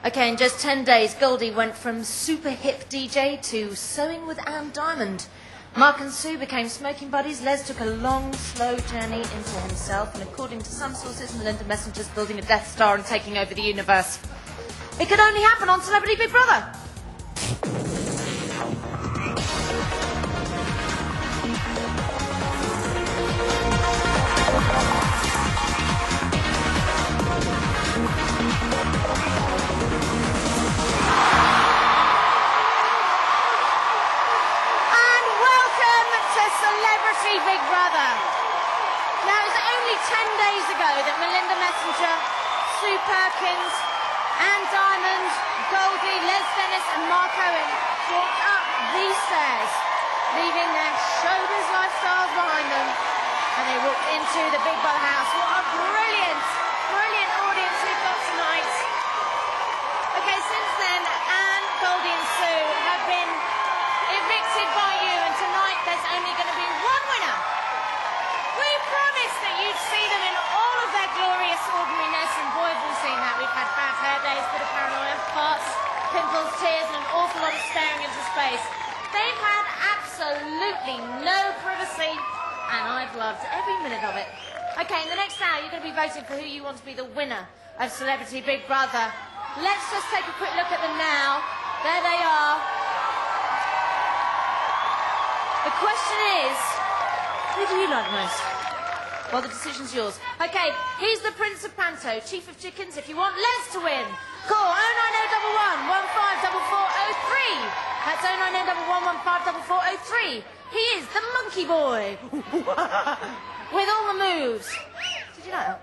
Okay, in just 10 days, Goldie went from super hip DJ to sewing with Anne Diamond. Mark and Sue became smoking buddies. Les took a long, slow journey into himself, and according to some sources, Melinda Messenger's building a Death Star and taking over the universe. It could only happen on Celebrity Big Brother. Celebrity Big Brother. Now, it was only 10 days ago that Melinda Messenger, Sue Perkins, Anne Diamond, Goldie, Les Dennis and Mark Owen walked up these stairs, leaving their showbiz lifestyles behind them, and they walked into the Big Brother house. What a brilliant, brilliant audience we've got tonight. Okay, since then, Anne, Goldie and Sue have been evicted by you, and tonight there's only going to be one winner. We promised that you'd see them in all of their glorious ordinariness, and boy have we seen that. We've had bad hair days, bit of paranoia, farts, pimples, tears, and an awful lot of staring into space. They've had absolutely no privacy, and I've loved every minute of it. Okay, in the next hour you're going to be voting for who you want to be the winner of Celebrity Big Brother. Let's just take a quick look at them now. There they are. The question is, who do you like most? Well, the decision's yours. Okay, he's the Prince of Panto, Chief of Chickens. If you want Les to win, call 09011 154403. That's 09011 154403. He is the Monkey Boy. With all the moves. Did you know that?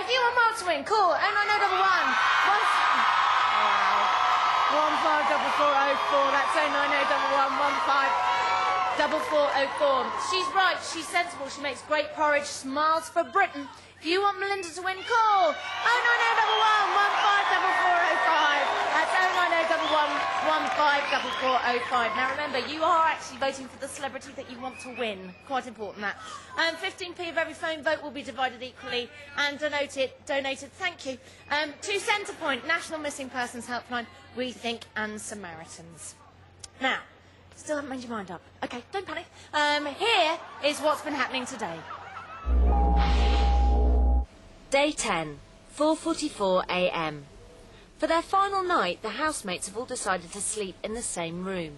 If you want Mark to win, call 09011 154404. That's 09011 154404. She's right, she's sensible, she makes great porridge, smiles for Britain. If you want Melinda to win, call 09011 154405. That's 09011 154405. Now remember, you are actually voting for the celebrity that you want to win. Quite important, that. 15p of every phone vote will be divided equally and donated, thank you, to Centrepoint, National Missing Persons Helpline, We Think and Samaritans. Now, still haven't made your mind up. Okay, don't panic. Here is what's been happening today. Day 10, 4:44 a.m. For their final night, the housemates have all decided to sleep in the same room.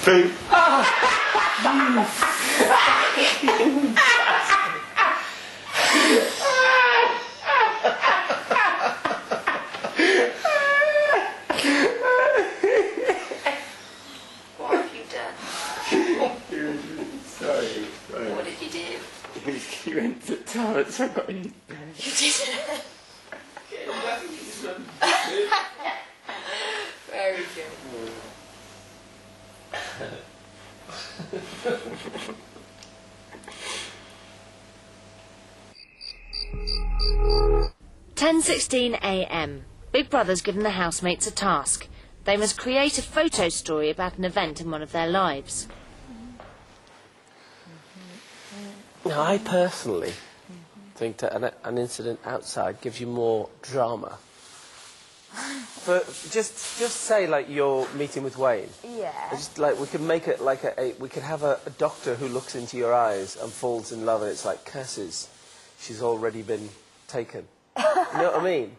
Three. What have you done? Sorry. What did you do? He went to the toilet, so I got in. You did it. Very good. 10:16 a.m. Big Brother's given the housemates a task. They must create a photo story about an event in one of their lives. Now, I personally think that an incident outside gives you more drama. But just say like you're meeting with Wayne. Yeah. Just like we could make it like we could have a doctor who looks into your eyes and falls in love, and it's like curses. She's already been taken. You know what I mean?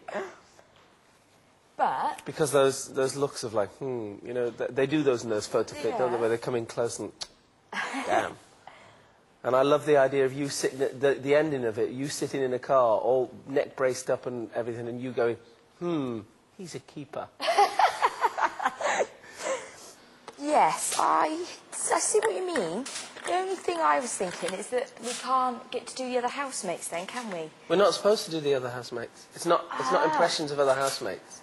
But Because those looks of like, you know, they do those in those photo flips, don't they, where they come in close and, damn. And I love the idea of you sitting, the ending of it, you sitting in a car, all neck braced up and everything, and you going, he's a keeper. yes, I see what you mean. The only thing I was thinking is that we can't get to do the other housemates then, can we? We're not supposed to do the other housemates. It's not impressions of other housemates.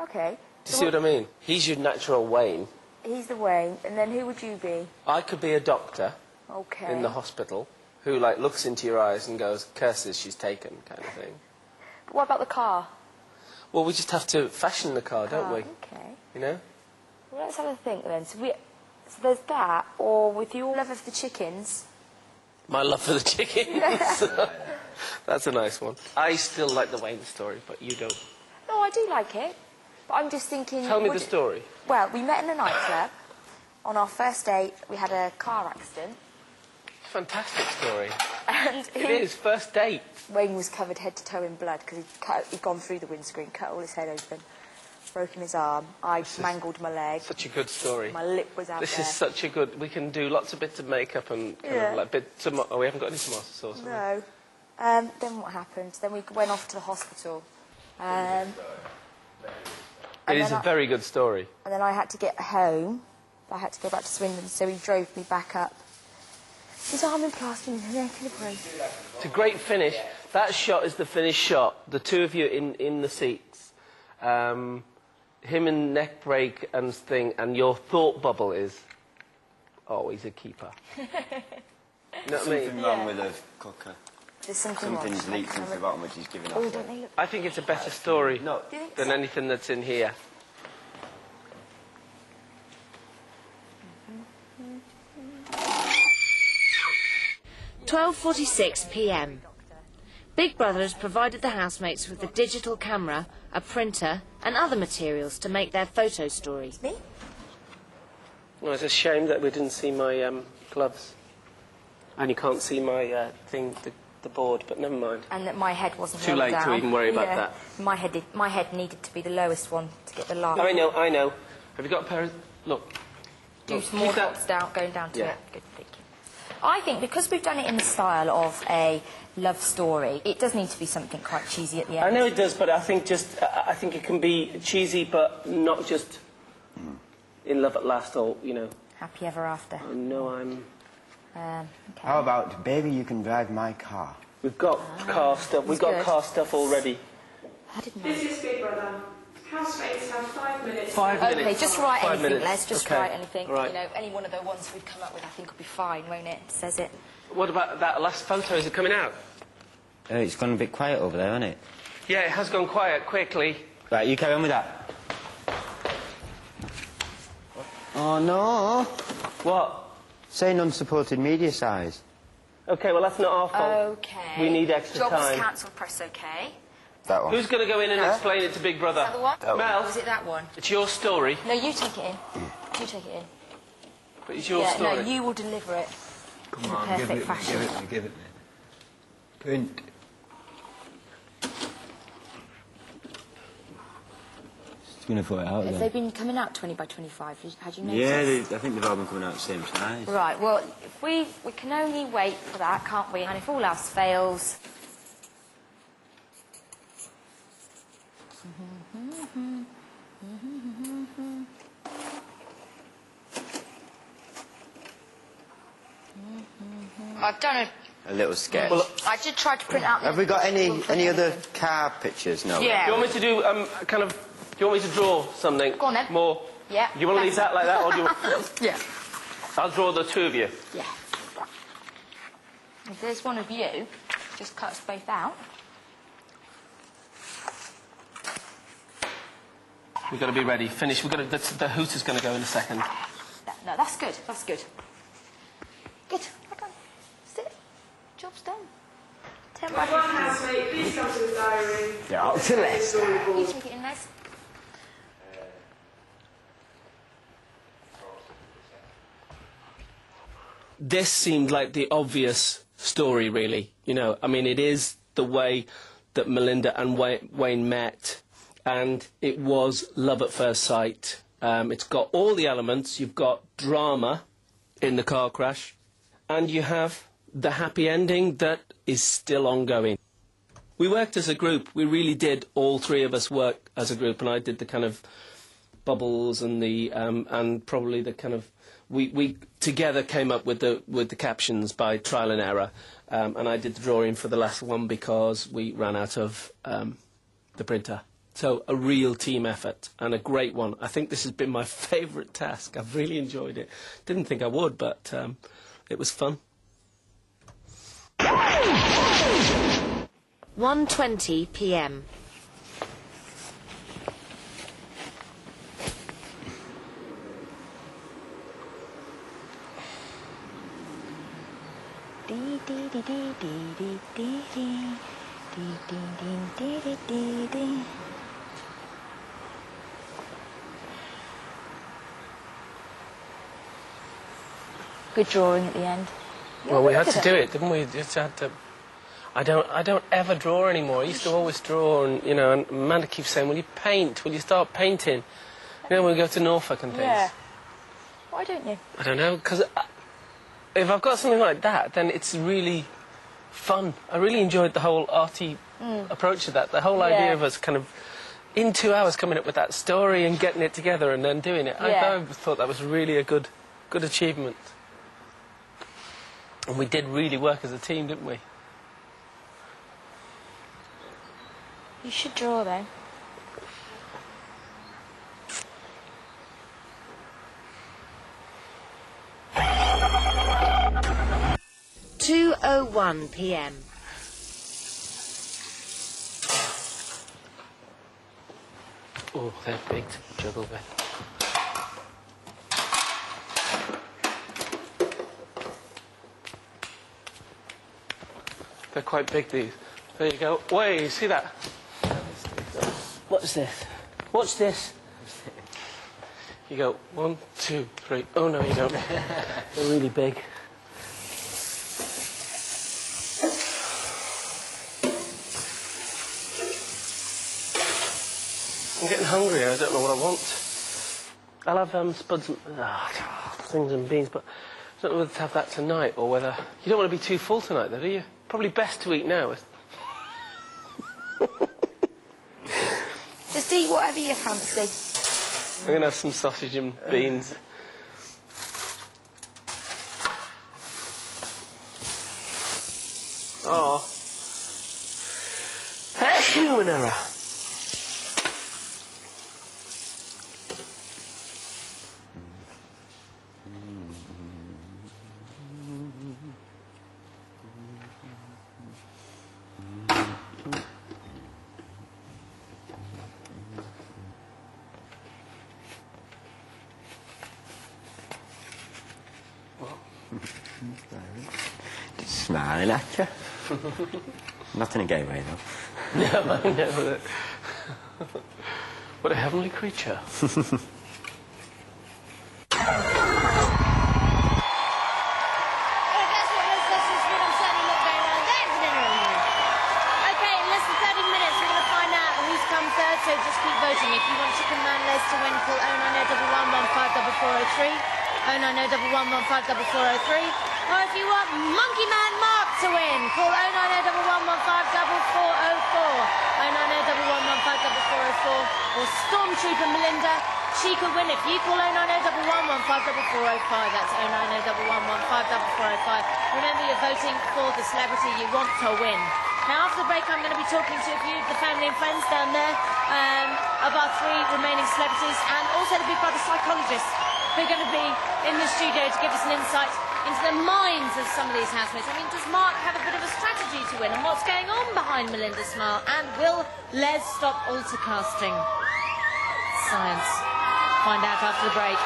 Okay. Do you see what I mean? He's your natural Wayne. He's the Wayne, and then who would you be? I could be a doctor Okay. in the hospital who, like, looks into your eyes and goes, curses, she's taken, kind of thing. But what about the car? Well, we just have to fashion the car, don't we? Okay. You know? Well, let's have a think then. So there's that, or with your love of the chickens. My love for the chickens. That's a nice one. I still like the Wayne story, but you don't. No, I do like it. But I'm just thinking... Tell me the story. Well, we met in a nightclub. On our first date, we had a car accident. Fantastic story. And It is, first date. Wayne was covered head to toe in blood because he'd gone through the windscreen, cut all his head open, broken his arm. I mangled my leg. Such a good story. My lip was out This there. is such a good... We can do lots of bits of makeup and kind of like oh, we haven't got any tomato sauce. have we? No. Then what happened? Then we went off to the hospital. It is a very good story. And then I had to get home. I had to go back to Swindon, so he drove me back up. His arm in plaster and his neck in a brace. It's a great finish. That shot is the finished shot. The two of you in the seats. Him in neck break and thing, and your thought bubble is, oh, he's a keeper. You know what I mean? Something wrong with the cooker. There's something wrong. Something's leaked into the bottom which he's giving Oh, off. don't they look... I think it's a better story No. Do you think than so? anything that's in here. £12:46 p.m. Big Brother has provided the housemates with a digital camera, a printer and other materials to make their photo story. Me? Well, it's a shame that we didn't see my gloves. And you can't see my the board, but never mind. And that my head wasn't Too held late to down. even worry about that. My head needed to be the lowest one to get the laugh. I know. Have you got a pair of... Look. Do Look, some more keep that- dots down, going down to Yeah. it. Good, thank you. I think because we've done it in the style of a love story, it does need to be something quite cheesy at the end. I know it does, but I think it can be cheesy, but not just in love at last, or, you know, Happy ever after. oh, no, Okay. How about, baby, you can drive my car? we've got car stuff. We've got good. car stuff already. I didn't This is Big Brother. Housemates have 5 minutes. 5 minutes. Okay, just write 5 anything, minutes. Les. Just Okay. write anything. Right. You know, any one of the ones we've come up with, I think, will be fine, won't it? It says it. What about that last photo? Is it coming out? It's gone a bit quiet over there, hasn't it? Yeah, it has gone quiet quickly. Right, you carry on with that. Oh, no. What? Say unsupported media size. Okay, well, that's not our fault. Okay. We need extra Jobs time. cancelled, press OK. That one. Who's going to go in and explain it to Big Brother? Is that the one? That one. Mel, Or is it that one? it's your story, No, you take it in. You take it in. but it's your Yeah, story. no, you will deliver it in the perfect fashion. give it me. Print. Just going to put it out Have there. they been coming out 20 by 25? Had you noticed? Yeah, I think they've all been coming out the same size. Right, well, if we can only wait for that, can't we? And if all else fails... I've done A little sketch. I did try to print out... Have we got any other car pictures? No. Yeah. Do you want me to do do you want me to draw something? Go on then. More? Yeah. Do you want to leave that like that, or do you want... Yeah. I'll draw the two of you. Yeah. If there's one of you, just cut us both out. We've got to be ready. Finish. The hooter's going to go in a second. No, that's good. That's good. Good. Well done. That's it. Job's done. 10 by One housemate, please come to the diary. Yeah, up to left. You take it in, Les. This seemed like the obvious story, really. You know, I mean, it is the way that Melinda and Wayne met, and it was love at first sight. It's got all the elements. You've got drama in the car crash, and you have the happy ending that is still ongoing. We worked as a group. We really did. All three of us work as a group, and I did the kind of bubbles and the and probably the kind of we together came up with the captions by trial and error, and I did the drawing for the last one because we ran out of the printer. So a real team effort and a great one. I think this has been my favourite task. I've really enjoyed it. Didn't think I would, but it was fun. 1:20 p.m. Dee dee dee dee dee dee dee dee dee dee dee dee. Good drawing at the end. Well, we had to do it, didn't we? Just had to. I don't ever draw anymore. I used to always draw, and you know, and Amanda keeps saying, "Will you paint? Will you start painting?" You know, when we go to Norfolk and things. Yeah. Why don't you? I don't know, because if I've got something like that, then it's really fun. I really enjoyed the whole arty approach to that. The whole idea of us kind of in 2 hours coming up with that story and getting it together and then doing it. I thought that was really a good achievement. And we did really work as a team, didn't we? You should draw though. (2:01 p.m.) Oh, they're big to juggle with. They're quite big, these. There you go. Wait, you see that? What's this? What's this? You go, 1, 2, 3. Oh, no, you don't. They're really big. I'm getting hungry. I don't know what I want. I'll have spuds and things and beans, but I don't know whether to have that tonight or whether... You don't want to be too full tonight, though, do you? Probably best to eat now. Just eat whatever you fancy. I'm going to have some sausage and beans. Oh. That's human error. Just smiling at you. Not in a gay way, though. No, I know. What a heavenly creature. So just keep voting. If you want Chicken Man Les to win, call 09011154403. 09011154403. Or if you want Monkey Man Mark to win, call 09011154404. 09011154404. Or Stormtrooper Melinda, she could win if you call 09011154405. That's 09011154405. Remember, you're voting for the celebrity you want to win. Now, after the break, I'm going to be talking to a few of the family and friends down there of our 3 remaining celebrities, and also the Big Brother psychologists who are going to be in the studio to give us an insight into the minds of some of these housemates. I mean, does Mark have a bit of a strategy to win, and what's going on behind Melinda's smile? And will Les stop altar casting? Science. Find out after the break.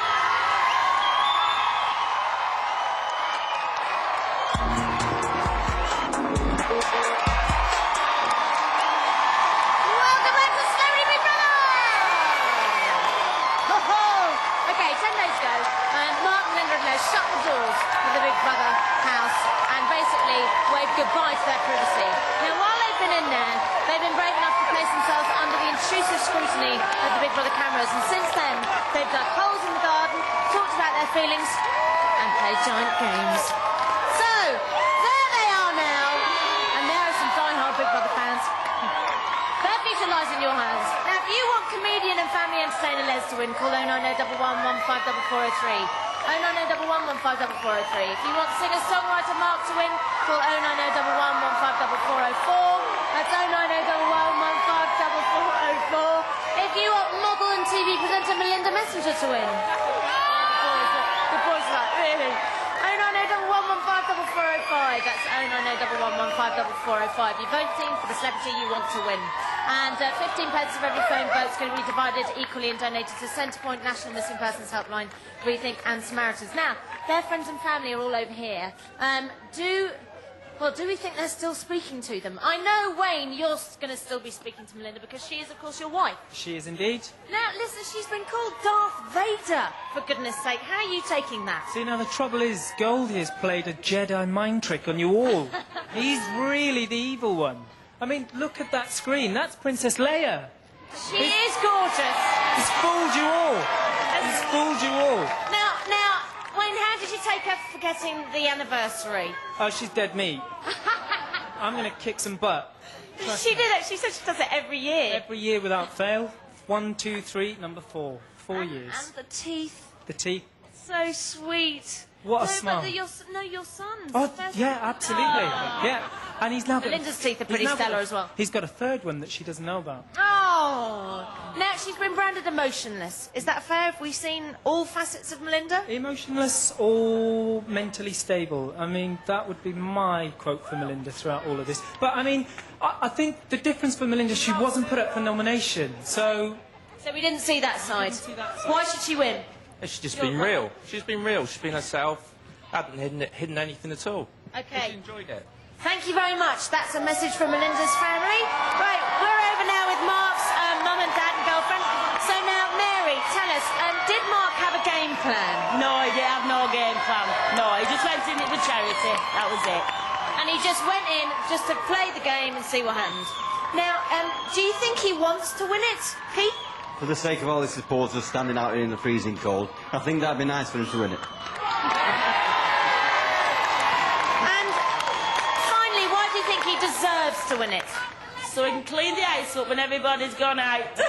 Goodbye to their privacy. Now, while they've been in there, they've been place themselves under the intrusive scrutiny of the Big Brother cameras, and since then, they've dug holes in the garden, talked about their feelings, and played giant games. So, there they are now, and there are some die-hard Big Brother fans. Their future lies in your hands. Now, if you want comedian and family entertainer Les to win, call 09011154403. 09011154403. If you want singer-songwriter Mark to win, call 09011154404. That's 09011154404. If you want model and TV presenter Melinda Messenger to win. The boys are like, really? 09011154405. That's 09011154405. You're voting for the celebrity you want to win. And 15 pence of every phone vote is going to be divided equally and donated to Centrepoint, National Missing Persons Helpline, Rethink and Samaritans. Now, their friends and family are all over here. Do we think they're still speaking to them? I know, Wayne, you're going to still be speaking to Melinda because she is, of course, your wife. She is indeed. Now, listen, she's been called Darth Vader, for goodness sake. How are you taking that? See, now the trouble is, Goldie has played a Jedi mind trick on you all. He's really the evil one. I mean, look at that screen. That's Princess Leia. She is gorgeous. He's fooled you all. He's fooled you all. Now, Wayne, how did you take her forgetting the anniversary? Oh, she's dead meat. I'm going to kick some butt. She did it. She said she does it every year. Every year without fail. 1, 2, 3, number 4. 4 years. And the teeth. The teeth. So sweet. What a smile. But your son's. Oh, the first yeah, one. absolutely. Yeah. And he's now got... Melinda's teeth are pretty he's now got stellar as well. He's got a third one that she doesn't know about. Oh. Now, she's been branded emotionless. Is that fair? Have we seen all facets of Melinda? Emotionless or mentally stable? I mean, that would be my quote for Melinda throughout all of this. But, I mean, I think the difference for Melinda, she wasn't put up for nomination, so... So we didn't see that side. see that side. Why should she win? She's just been real. She's been real. She's been herself. Hasn't hidden anything at all. Okay. She enjoyed it. Thank you very much. That's a message from Melinda's family. Right, we're over now with Mark's mum and dad and girlfriend. So now, Mary, tell us, did Mark have a game plan? No, he didn't have no game plan. No, he just went in it with charity. That was it. And he just went in just to play the game and see what happened. Now, do you think he wants to win it, Pete? For the sake of all the supporters standing out here in the freezing cold, I think that'd be nice for him to win it. And finally, why do you think he deserves to win it? So he can clean the ice up when everybody's gone out. Great,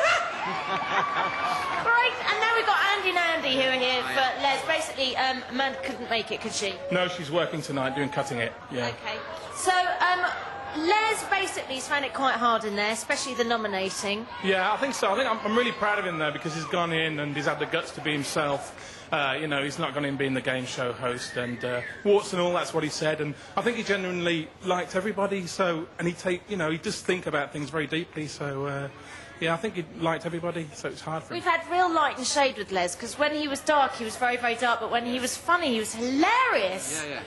and now we've got Andy and Andy who are here for Les. Basically, Amanda couldn't make it, could she? No, she's working tonight doing cutting it, yeah. Okay. So, Les basically has found it quite hard in there, especially the nominating. Yeah, I think so. I think I'm really proud of him there because he's gone in and he's had the guts to be himself. You know, he's not gone in being the game show host and warts and all, that's what he said. And I think he genuinely liked everybody, so, and he does think about things very deeply, so... yeah, I think he liked everybody, so it's hard for him. We've had real light and shade with Les, because when he was dark, he was very, very dark, but when he was funny, he was hilarious. Yeah.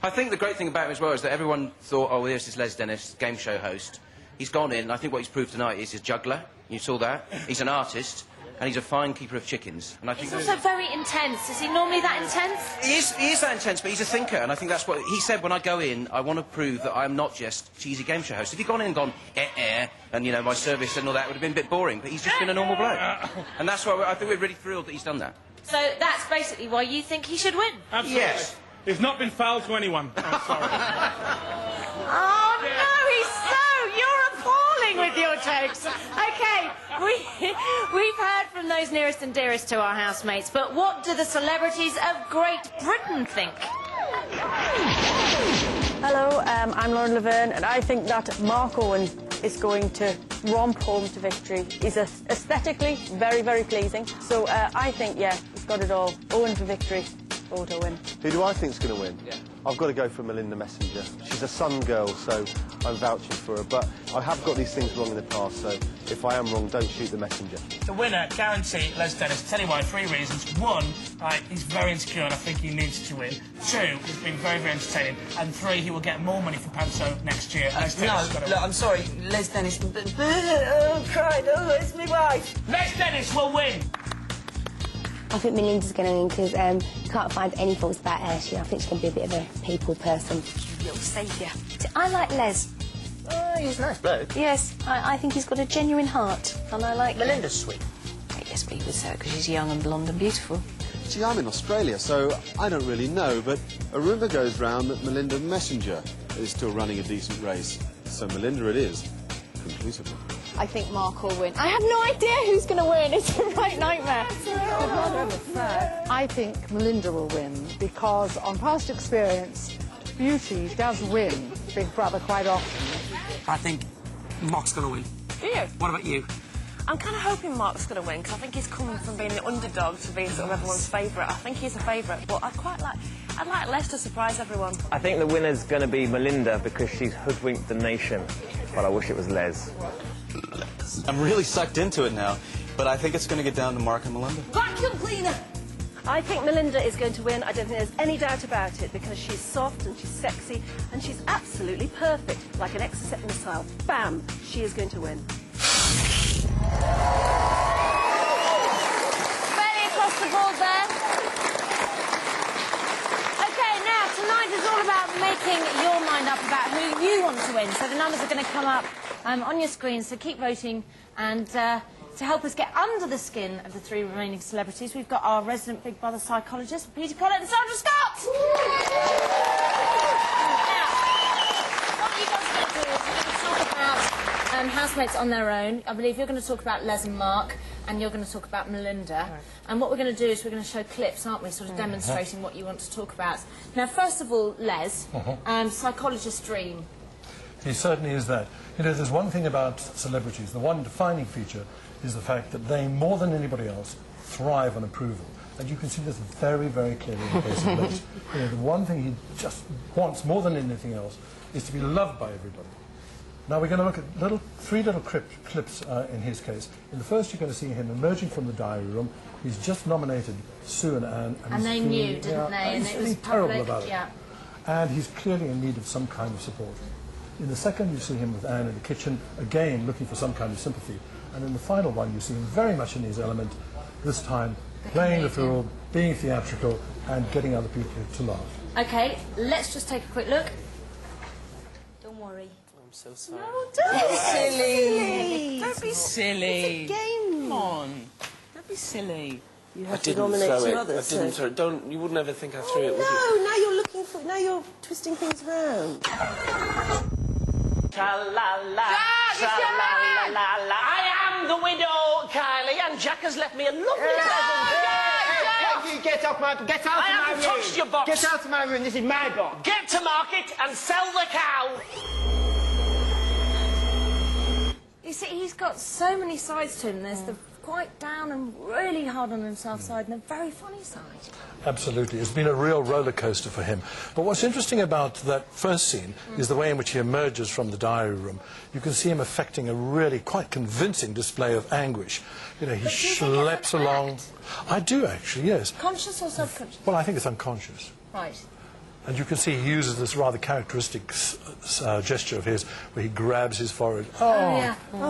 I think the great thing about him as well is that everyone thought, oh, there's this Les Dennis, game show host. He's gone in, and I think what he's proved tonight is he's a juggler. You saw that. He's an artist, and he's a fine keeper of chickens. And I think he's also very intense. Is he normally that intense? He is that intense, but he's a thinker, and I think that's what he said when I go in. I want to prove that I'm not just cheesy game show host. If he'd gone in and gone, and, you know, my service and all that would have been a bit boring, but he's just been a normal bloke. And that's why I think we're really thrilled that he's done that. So that's basically why you think he should win? Absolutely. Yes. He's not been foul to anyone. I'm sorry. Oh, no, you're appalling with your jokes. OK, we've heard from those nearest and dearest to our housemates, but what do the celebrities of Great Britain think? Hello, I'm Lauren Laverne, and I think that Mark Owen is going to romp home to victory. He's aesthetically very, very pleasing. So I think, yeah, he's got it all. Owen for victory. Vote Owen. Who do I think's going to win? Yeah. I've got to go for Melinda Messenger. She's a Sun girl, so I'm vouching for her. But I have got these things wrong in the past, so if I am wrong, don't shoot the messenger. The winner, guarantee, Les Dennis. Tell you why, 3 reasons. 1, he's very insecure and I think he needs to win. 2, he's been very, very entertaining. And 3, he will get more money from Panto next year. Les Dennis look, I'm sorry, Les Dennis. Oh, cried. Oh, it's my wife. Les Dennis will win. I think Melinda's going to win because can't find any faults about her. I think she's going to be a bit of a people person. Little saviour. I like Les. Oh, he's a nice bloke. Yes, I think he's got a genuine heart, and I like Melinda's sweet. Yes, but he would say it because she's young and blonde and beautiful. See, I'm in Australia, so I don't really know, but a rumour goes round that Melinda Messenger is still running a decent race. So Melinda it is, conclusively. I think Mark will win. I have no idea who's going to win. It's a right nightmare. I think Melinda will win because, on past experience, beauty does win Big Brother quite often. I think Mark's going to win. Do you? What about you? I'm kind of hoping Mark's going to win because I think he's coming from being the underdog to being sort of everyone's favourite. I think he's a favourite, but I'd like Les to surprise everyone. I think the winner's going to be Melinda because she's hoodwinked the nation, but I wish it was Les. I'm really sucked into it now, but I think it's going to get down to Mark and Melinda. Vacuum cleaner! I think Melinda is going to win. I don't think there's any doubt about it because she's soft and she's sexy and she's absolutely perfect, like an Exocet missile. Bam! She is going to win. Fairly across the board there. Okay, now tonight is all about making your mind up about who you want to win. So the numbers are going to come up on your screen, so keep voting. And to help us get under the skin of the three remaining celebrities, we've got our resident Big Brother psychologist, Peter Collett and Sandra Scott! Now, what you guys are going to do is we're going to talk about housemates on their own. I believe you're going to talk about Les and Mark, and you're going to talk about Melinda. Right. And what we're going to do is we're going to show clips, aren't we, sort of demonstrating what you want to talk about. Now, first of all, Les, psychologist's dream. He certainly is that. You know, there's one thing about celebrities, the one defining feature is the fact that they, more than anybody else, thrive on approval. And you can see this very, very clearly in the case of Les. You know, the one thing he just wants more than anything else is to be loved by everybody. Now we're going to look at three little clips in his case. In the first, you're going to see him emerging from the diary room. He's just nominated Sue and Anne. And they knew, didn't they? And he's it was terrible public, about it. And he's clearly in need of some kind of support. In the second, you see him with Anne in the kitchen, again looking for some kind of sympathy. And in the final one, you see him very much in his element, this time playing the fool, being theatrical, and getting other people to laugh. OK, let's just take a quick look. Don't worry. I'm so sorry. No, don't be silly. Don't be silly. It's a game. Come on. Don't be silly. You I have to didn't nominate throw some it. others. I didn't throw it. Don't. You wouldn't ever think I threw it, would you? No, now you're looking for. Now you're twisting things around. Tra-la-la, tra-la-la-la-la. I am the widow, Kylie, and Jack has left me a lovely present. You get off my... Get out I of my haven't room. touched your box. Get out of my room. This is my box. Get to market and sell the cow. You see, he's got so many sides to him. There's the quite down and really hard on himself side and a very funny side. Absolutely. It's been a real roller coaster for him. But what's interesting about that first scene is the way in which he emerges from the diary room. You can see him affecting a really quite convincing display of anguish. You know, he schleps along. I do, actually, yes. Conscious or subconscious? Well, I think it's unconscious. Right. And you can see he uses this rather characteristic gesture of his where he grabs his forehead.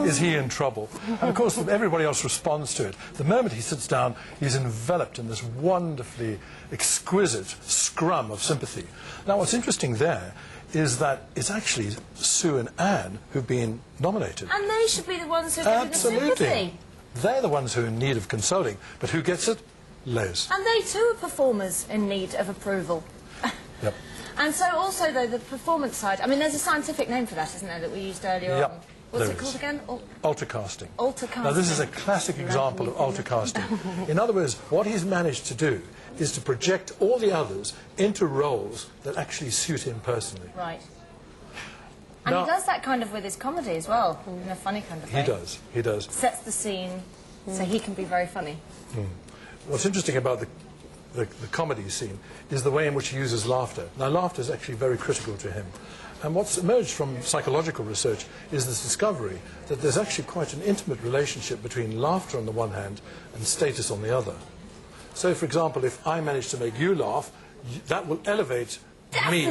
Is he in trouble? And of course, everybody else responds to it. The moment he sits down, he's enveloped in this wonderfully exquisite scrum of sympathy. Now, what's interesting there is that it's actually Sue and Anne who've been nominated. And they should be the ones who get the sympathy. They're the ones who are in need of consoling. But who gets it? Les. And they too are performers in need of approval. Yep. And so also, though, the performance side, I mean, there's a scientific name for that, isn't there, that we used earlier on? What's it called again? Ultracasting. Ultracasting. Now, this is a classic example of ultracasting. In other words, what he's managed to do is to project all the others into roles that actually suit him personally. Right. And he does that kind of with his comedy as well, in a funny kind of way. He does. Sets the scene so he can be very funny. What's interesting about the comedy scene is the way in which he uses laughter. Now, laughter is actually very critical to him. And what's emerged from psychological research is this discovery that there's actually quite an intimate relationship between laughter on the one hand and status on the other. So, for example, if I manage to make you laugh, that will elevate me,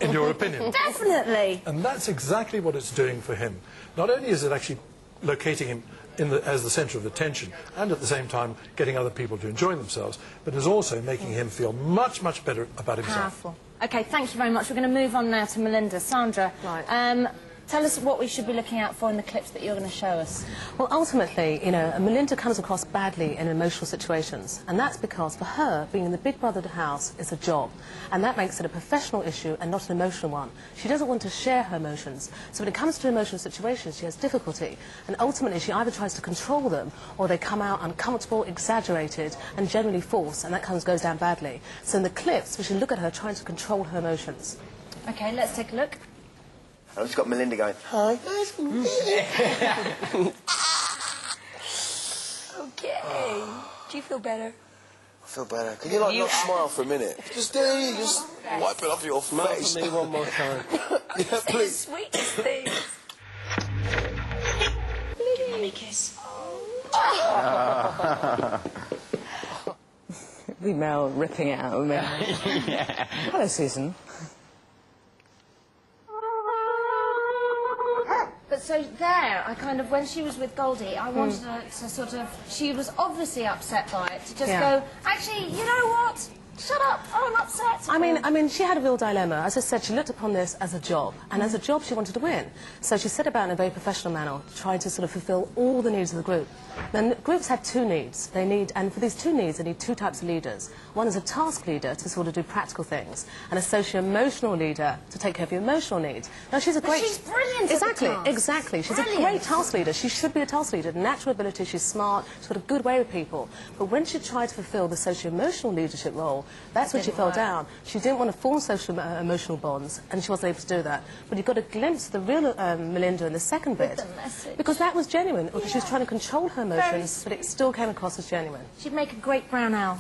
in your opinion. Definitely. And that's exactly what it's doing for him. Not only is it actually locating him as the centre of attention and at the same time getting other people to enjoy themselves, but is also making him feel much, much better about himself. Powerful. OK, thank you very much. We're going to move on now to Melinda. Sandra, Tell us what we should be looking out for in the clips that you're going to show us. Well, ultimately, you know, Melinda comes across badly in emotional situations, and that's because for her, being in the Big Brother house is a job, and that makes it a professional issue and not an emotional one. She doesn't want to share her emotions, so when it comes to emotional situations, she has difficulty, and ultimately she either tries to control them, or they come out uncomfortable, exaggerated, and generally false, and that goes down badly. So in the clips, we should look at her trying to control her emotions. OK, let's take a look. I've just got Melinda going, hi. Okay. Do you feel better? I feel better. Can you, like, not smile for a minute? Just wipe it off your face. Smile for me one more time. Yeah, please. Sweetest things. Let me kiss. The Mel ripping it out of me. Yeah. Hello, Susan. But so there, I kind of, when she was with Goldie, I wanted her to sort of, she was obviously upset by it, to just go, actually, you know what? Shut up, I'm upset. I mean, she had a real dilemma. As I said, she looked upon this as a job, and as a job she wanted to win. So she set about in a very professional manner, trying to sort of fulfil all the needs of the group. Then groups had two needs. They need, and for these two needs, they need two types of leaders. One is a task leader to sort of do practical things, and a socio-emotional leader to take care of your emotional needs. Now, she's a great... she's brilliant Exactly, at the task. exactly. She's Brilliant. a great task leader. She should be a task leader. Natural ability, she's smart, she's got a good way with people. But when she tried to fulfil the socio-emotional leadership role, that's when she fell down. She didn't want to form social emotional bonds, and she wasn't able to do that. But you got a glimpse of the real Melinda in the second bit, because that was genuine. Because she was trying to control her emotions, but it still came across as genuine. She'd make a great brown owl.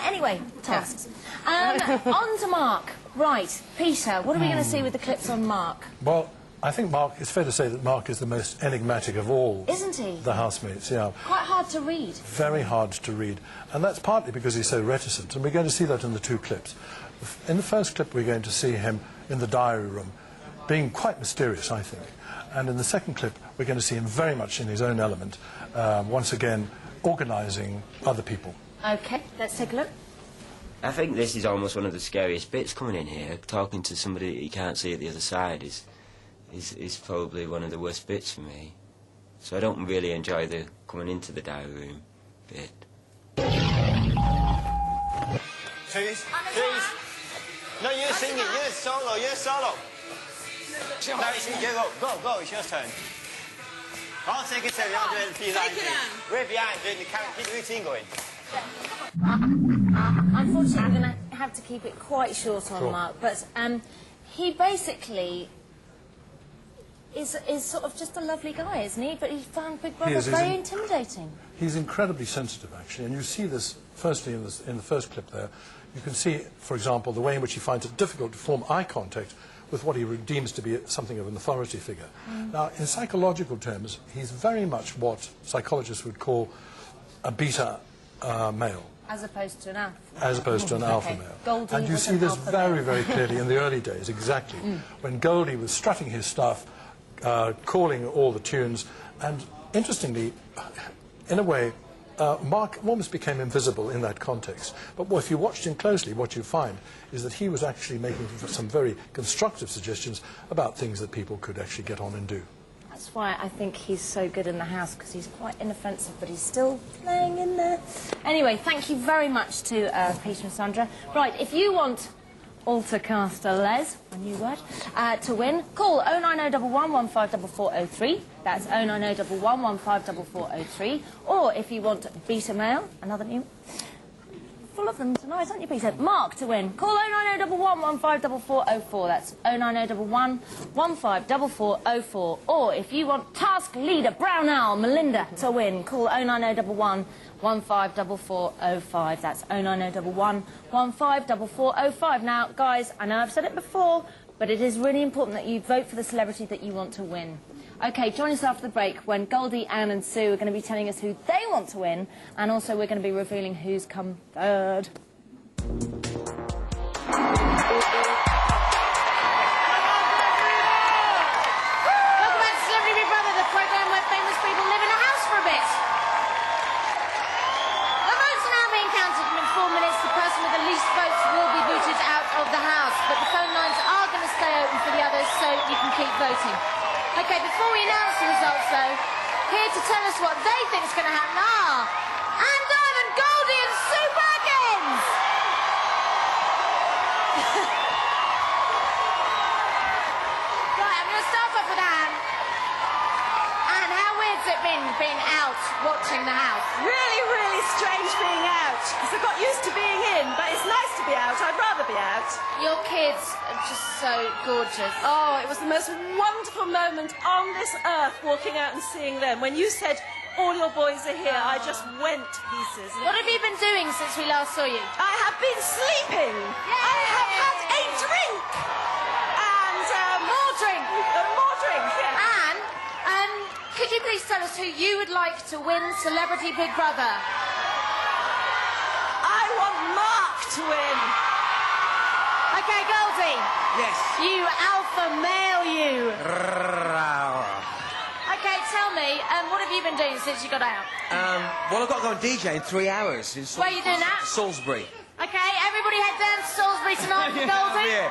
Anyway, tasks. On to Mark. Right, Peter, what are we going to see with the clips on Mark? Well, I think Mark, it's fair to say that Mark is the most enigmatic of all Isn't he? the housemates, yeah. Quite hard to read. Very hard to read. And that's partly because he's so reticent, and we're going to see that in the two clips. In the first clip, we're going to see him in the diary room, being quite mysterious, I think. And in the second clip, we're going to see him very much in his own element, once again, organising other people. OK, let's take a look. I think this is almost one of the scariest bits coming in here. Talking to somebody that you can't see at the other side is probably one of the worst bits for me. So I don't really enjoy the coming into the diary room bit. Cheese. No, you're singing. You're solo. You're solo. No, it's you. Go. It's your turn. 好，take it, 然后就闭上眼睛。Way behind, 你看 keep routine going. Unfortunately, I'm going to have to keep it quite short on Mark, but he basically is sort of just a lovely guy, isn't he? But he found Big Brother very intimidating. He's incredibly sensitive, actually, and you see this, firstly, in the first clip there. You can see, for example, the way in which he finds it difficult to form eye contact with what he deems to be something of an authority figure. Now, in psychological terms, he's very much what psychologists would call a beta male. As opposed to an alpha. As opposed to an alpha male. Goldie and you was see an this alpha very, male. very clearly in the early days, exactly. When Goldie was strutting his stuff, calling all the tunes, and interestingly, in a way, Mark almost became invisible in that context. But if you watched him closely, what you find is that he was actually making some very constructive suggestions about things that people could actually get on and do. That's why I think he's so good in the house, because he's quite inoffensive, but he's still playing in there. Anyway, thank you very much to Peter and Sandra. Right, if you want Altercaster Les, a new word, to win, call 09011 154403. That's 09011 154403. Or if you want Beta Male, another new... Full of them tonight, aren't you, Peter? Mark to win. Call 09011 154404. That's 09011 154404. Or if you want Task Leader Brown Owl Melinda to win, call 09011 154405. That's 09011 154405. Now, guys, I know I've said it before, but it is really important that you vote for the celebrity that you want to win. OK, join us after the break when Goldie, Anne and Sue are going to be telling us who they want to win, and also we're going to be revealing who's come third. Welcome back to Celebrity Big Brother, the programme where famous people live in a house for a bit. The votes are now being counted, and in 4 minutes the person with the least votes will be booted out of the house. But the phone lines are going to stay open for the others, so you can keep voting. to tell us what they think is going to happen are Anne Diamond, Goldie and Sue Perkins! Right, I'm going to start off with Anne. Anne, how weird's it been being out watching the house? Really, really strange being out. Because I got used to being in, but it's nice to be out. I'd rather be out. Your kids are just so gorgeous. Oh, it was the most wonderful moment on this earth, walking out and seeing them. When you said, all your boys are here, I just went to pieces. What have you been doing since we last saw you? I have been sleeping. I have had a drink. And more drink. More drink, yeah. Anne, could you please tell us who you would like to win Celebrity Big Brother? I want Mark to win. Okay, Goldie. Yes. You alpha male, you. Okay, tell me, what have you been doing since you got out? Well, I've got to go and DJ in 3 hours. In Where are you doing that? Salisbury. Okay, everybody head down to Salisbury tonight for Goldie.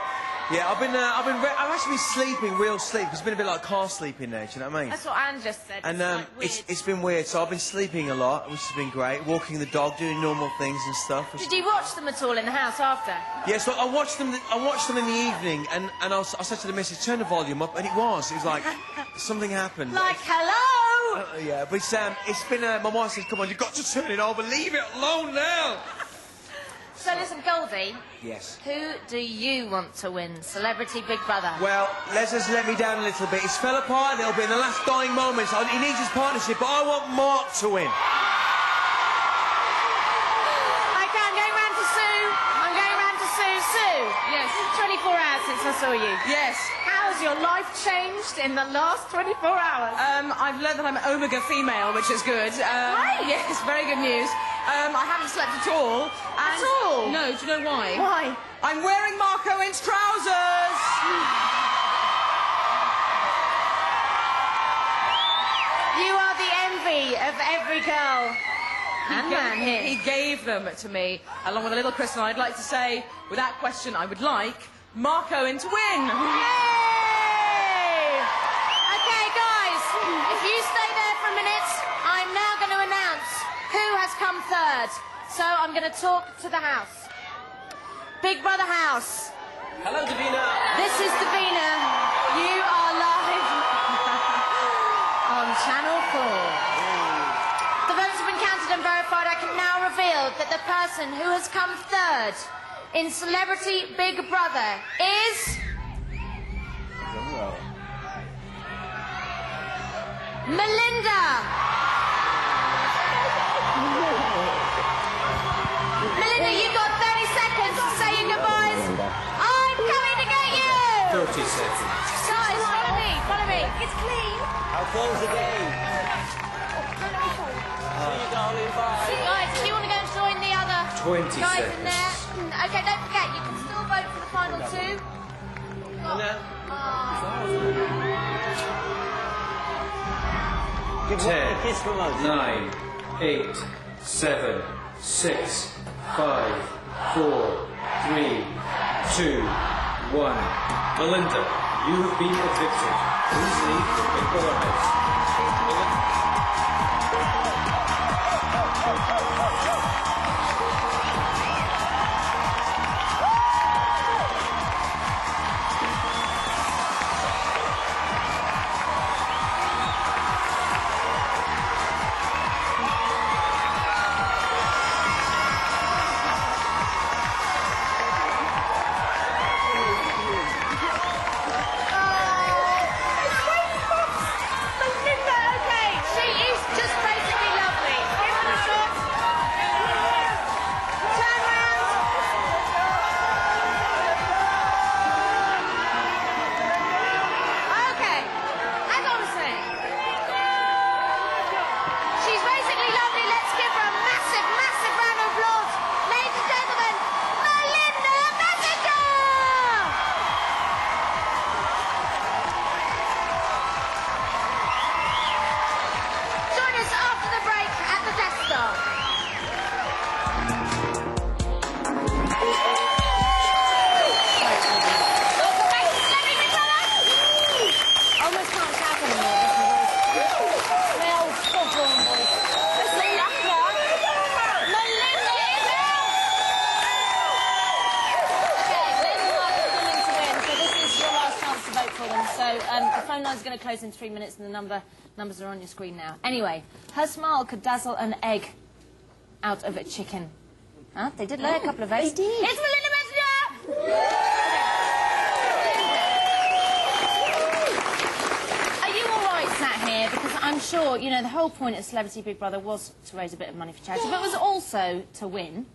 Yeah, I've actually been sleeping, real sleep. It's been a bit like car sleeping there, do you know what I mean? That's what Anne just said. And it's it's been weird. So I've been sleeping a lot, which has been great. Walking the dog, doing normal things and stuff. Did you watch them at all in the house after? Yeah, so I watched them. I watched them in the evening, and I said to the missus, "Turn the volume up," and it was like something happened. Like hello. Yeah, but it's been. My wife says, "Come on, you've got to turn it over. Leave it alone now." So listen, Goldie. Yes. Who do you want to win Celebrity Big Brother? Well, Les has let me down a little bit. He's fell apart a little bit in the last dying moments. He needs his partnership, but I want Mark to win. Okay, I'm going round to Sue. Sue. Yes. 24 hours since I saw you. Yes. How has your life changed in the last 24 hours? I've learned that I'm Omega female, which is good. Right. Yes, very good news. I haven't slept at all. At all? No, do you know why? Why? I'm wearing Mark Owen's trousers! You are the envy of every girl and man here. He gave them to me, along with a little crystal. I'd like to say, without question, I would like Mark Owen to win. Yay! Okay, guys, if you stay there for a minute, I'm now going to announce who has come third. So I'm going to talk to the house. Big Brother House. Hello, Davina. This is Davina. You are live on Channel 4. The votes have been counted and verified. I can now reveal that the person who has come third in Celebrity Big Brother is... Melinda. Melinda, you've got 30 seconds to say your goodbyes. I'm coming to get you. 30 seconds. Guys, follow me. It's clean. I'll close the game. Guys, do you want to go and join the other 20 guys seconds. in there? Okay, don't forget, you can still vote for the final two. Give 10, a kiss from us. 9, 8, 7, 6, 5, 4, 3, 2, 1. Melinda, you have been evicted. Please leave the Big Brother house. Mel, stop drawing, boys. Melinda is out. Okay, Glenn and Mark are coming to win, so this is your last chance to vote for them. So the phone line's going to close in 3 minutes, and the numbers are on your screen now. Anyway, her smile could dazzle an egg out of a chicken. Huh? They did lay a couple of eggs. They did. It's Melinda Messenger! Are you all right sat here? Because I'm sure, you know, the whole point of Celebrity Big Brother was to raise a bit of money for charity, but it was also to win.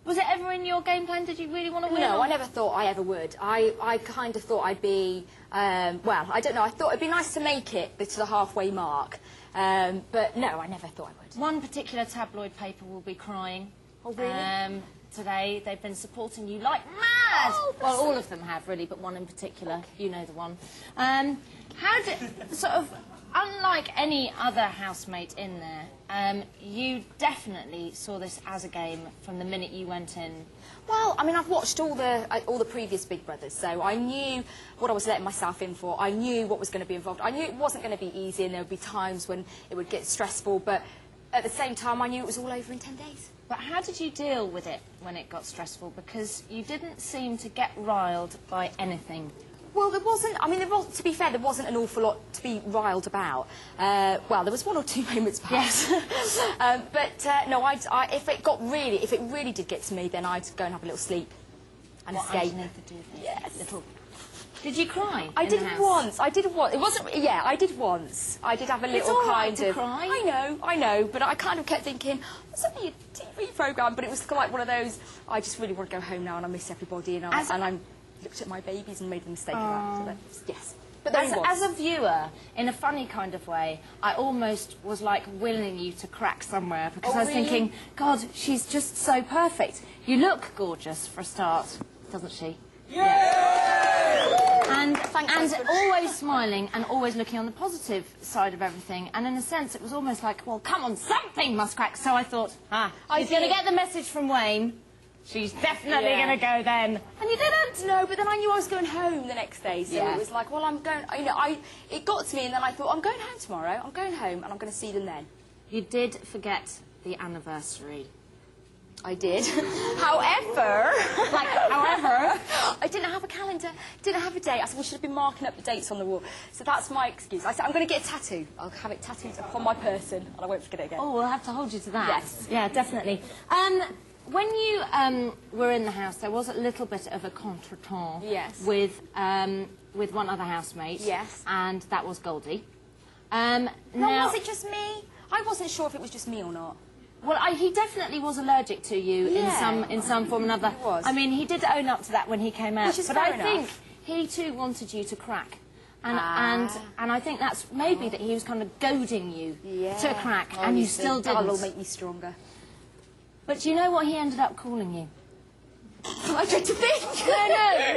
Was it ever in your game plan? Did you really want to win? No, I never thought I ever would. I kind of thought I'd be, well, I don't know, I thought it'd be nice to make it to the halfway mark. But no, I never thought I would. One particular tabloid paper will be crying. Oh, really? Today, they've been supporting you like mad! Oh, well, all of them have, really, but one in particular. Okay. You know the one. How did... sort of... Unlike any other housemate in there, you definitely saw this as a game from the minute you went in. Well, I mean, I've watched all the previous Big Brothers, so I knew what I was letting myself in for. I knew what was going to be involved. I knew it wasn't going to be easy, and there would be times when it would get stressful, but at the same time, I knew it was all over in 10 days. But how did you deal with it when it got stressful? Because you didn't seem to get riled by anything. Well, there wasn't, I mean, to be fair, there wasn't an awful lot to be riled about. Well, there was one or two moments, perhaps. Yes. No, if it really did get to me, then I'd go and have a little sleep and escape. Yes. Little... Did you cry? I did once. It wasn't, yeah, I did once. I did have a little kind of... cry. I know, but I kind of kept thinking, it's only a TV programme, but it was like one of those, I just really want to go home now and I miss everybody, and I looked at my babies and made the mistake of that. So yes. But as a viewer, in a funny kind of way, I almost was like willing you to crack somewhere because I was thinking, God, she's just so perfect. You look gorgeous for a start, doesn't she? Yeah. And always smiling and always looking on the positive side of everything. And in a sense, it was almost like, well, come on, something must crack. So I thought, she's going to get the message from Wayne. She's definitely going to go then. And you didn't? No, but then I knew I was going home the next day, so it was like, well, I'm going, you know, it got to me, and then I thought, I'm going home tomorrow, I'm going home, and I'm going to see them then. You did forget the anniversary. I did. However, I didn't have a calendar, didn't have a date. I said, we should have been marking up the dates on the wall. So that's my excuse. I said, I'm going to get a tattoo. I'll have it tattooed upon my person, and I won't forget it again. Oh, we'll have to hold you to that. Yes. Yeah, definitely. When you were in the house, there was a little bit of a contretemps with one other housemate. Yes. And that was Goldie. Now, was it just me? I wasn't sure if it was just me or not. Well, he definitely was allergic to you in some form or another. He was. I mean, he did own up to that when he came out. Which is but fair I think he too wanted you to crack. And I think that's maybe that he was kind of goading you to crack, and you still didn't. That'll make me stronger. But do you know what he ended up calling you? I dread to think.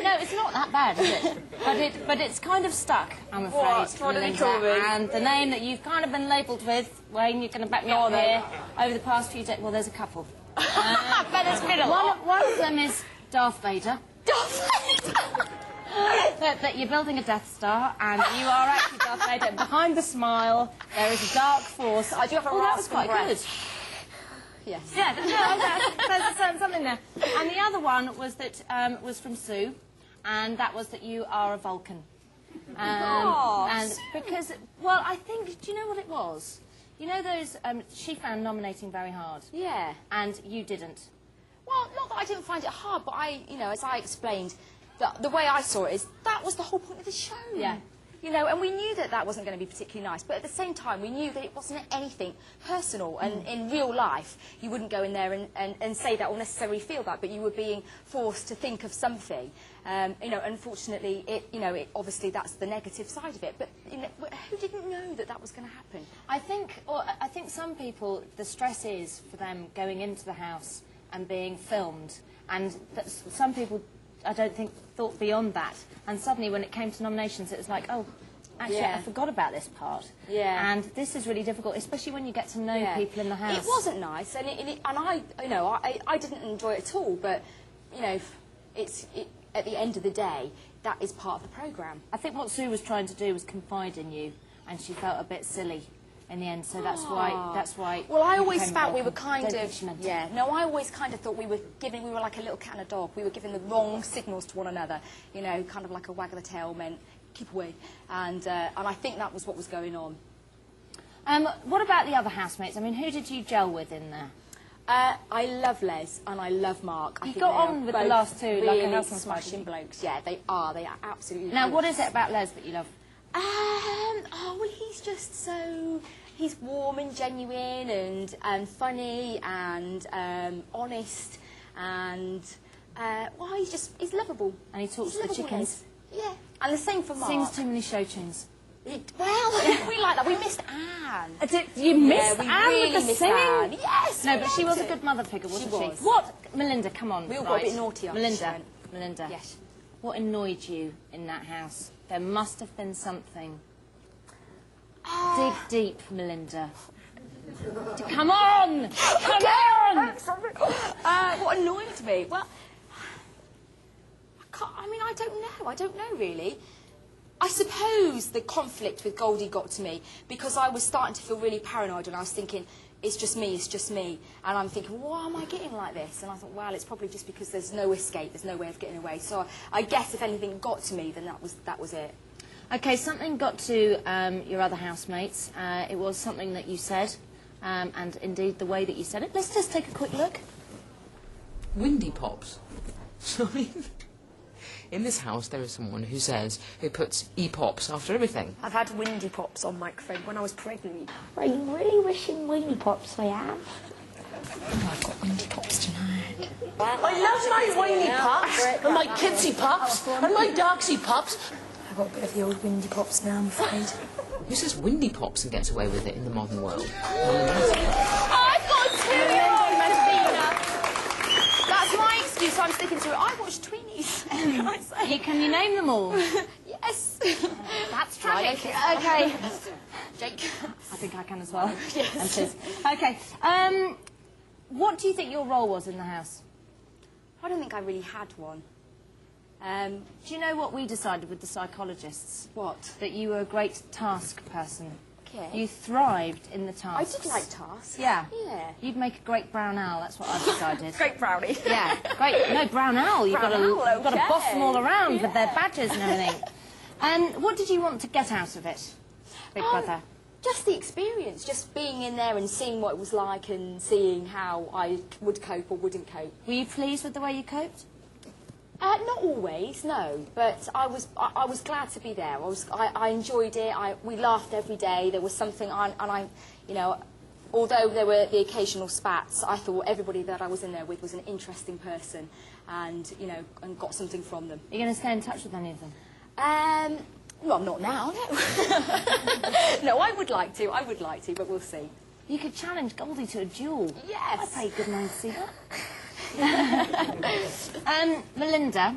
No, it's not that bad, is it? But it's kind of stuck, I'm afraid. What did he call me? And the name that you've kind of been labelled with, Wayne, you're going to back me up here, over the past few days. Well, there's a couple. But it's been a lot. One of them is Darth Vader. Darth Vader? That you're building a Death Star, and you are actually Darth Vader. And behind the smile, there is a dark force. I do have a that was quite good. Yes. Yeah, there's something there. And the other one was that was from Sue, and that was that you are a Vulcan. And because, well, I think, do you know what it was? You know those, she found nominating very hard. Yeah. And you didn't. Well, not that I didn't find it hard, but as I explained, the way I saw it is that was the whole point of the show. Yeah. You know, and we knew that that wasn't going to be particularly nice, but at the same time, we knew that it wasn't anything personal, and in real life, you wouldn't go in there and say that or necessarily feel that, but you were being forced to think of something. You know, unfortunately, obviously that's the negative side of it, but who didn't know that that was going to happen? I think some people, the stress is for them going into the house and being filmed, and some people, I don't think, thought beyond that. And suddenly, when it came to nominations, it was like, oh, actually, I forgot about this part. Yeah. And this is really difficult, especially when you get to know people in the house. It wasn't nice, and I didn't enjoy it at all. But at the end of the day, that is part of the programme. I think what Sue was trying to do was confide in you, and she felt a bit silly. in the end. So that's why. Well, I you always became felt we awful. were kind Don't of. think she meant it. Yeah. No, I always kind of thought we were like a little cat and a dog. We were giving the wrong signals to one another. You know, kind of like a wag of the tail meant keep away, and I think that was what was going on. What about the other housemates? I mean, who did you gel with in there? I love Les and I love Mark. You got on with the last two really like a house on smashing blokes. Yeah, they are. They are absolutely. Now, what is it about Les that you love? Oh, well, he's just so... He's warm and genuine and funny and honest and, well, he's lovable. And he talks to the chickens. Yeah, and the same for Mark. Sings too many show tunes. Well, we like that. We missed Anne. You missed we Anne really with the missed singing? Anne. Yes, No, we but she liked was a it. good mother figure, wasn't she? was. What? Melinda, come on. We all got a bit naughty after she Melinda, went. Melinda. Yes. What annoyed you in that house? There must have been something. Dig deep, Melinda. Come on! Come on! What annoyed me? Well, I don't know really. I suppose the conflict with Goldie got to me because I was starting to feel really paranoid and I was thinking, it's just me. And I'm thinking, why am I getting like this? And I thought, well, it's probably just because there's no escape, there's no way of getting away. So I guess if anything got to me, then that was it. Okay, something got to your other housemates. It was something that you said, and indeed the way that you said it. Let's just take a quick look. Windy pops. I mean, in this house there is someone who puts e-pops after everything. I've had windy pops on microphone when I was pregnant. Are you really wishing weenie pops I have? Oh, I've got windy pops tonight. I love my weenie pops, and my kidsy pops, and my dogsy pops. I've got a bit of the old windy pops now, I'm afraid. Who says windy pops and gets away with it in the modern world? I've got a 2-year-old Medina. That's my excuse, I'm sticking to it. I watch Tweenies. Can I say? Can you name them all? Yes. That's tragic. Okay. Jake. I think I can as well. Yes. And Tiz. Okay. What do you think your role was in the house? I don't think I really had one. Do you know what we decided with the psychologists? What? That you were a great task person. Okay. You thrived in the I tasks. did like tasks. Yeah. Yeah. You'd make a great brown owl, that's what I've decided. Great brownie. Yeah, great. No, brown owl. You've got to boss them all around with their badges and everything. And what did you want to get out of it, Big Brother? Just the experience, just being in there and seeing what it was like and seeing how I would cope or wouldn't cope. Were you pleased with the way you coped? Not always, no. But I was glad to be there. I enjoyed it. We laughed every day. There was something, you know, although there were the occasional spats, I thought everybody that I was in there with was an interesting person, and you know, and got something from them. Are you going to stay in touch with any of them? Well, not now. No. No, I would like to, but we'll see. You could challenge Goldie to a duel. Yes. I'd pay good money to see that. Melinda,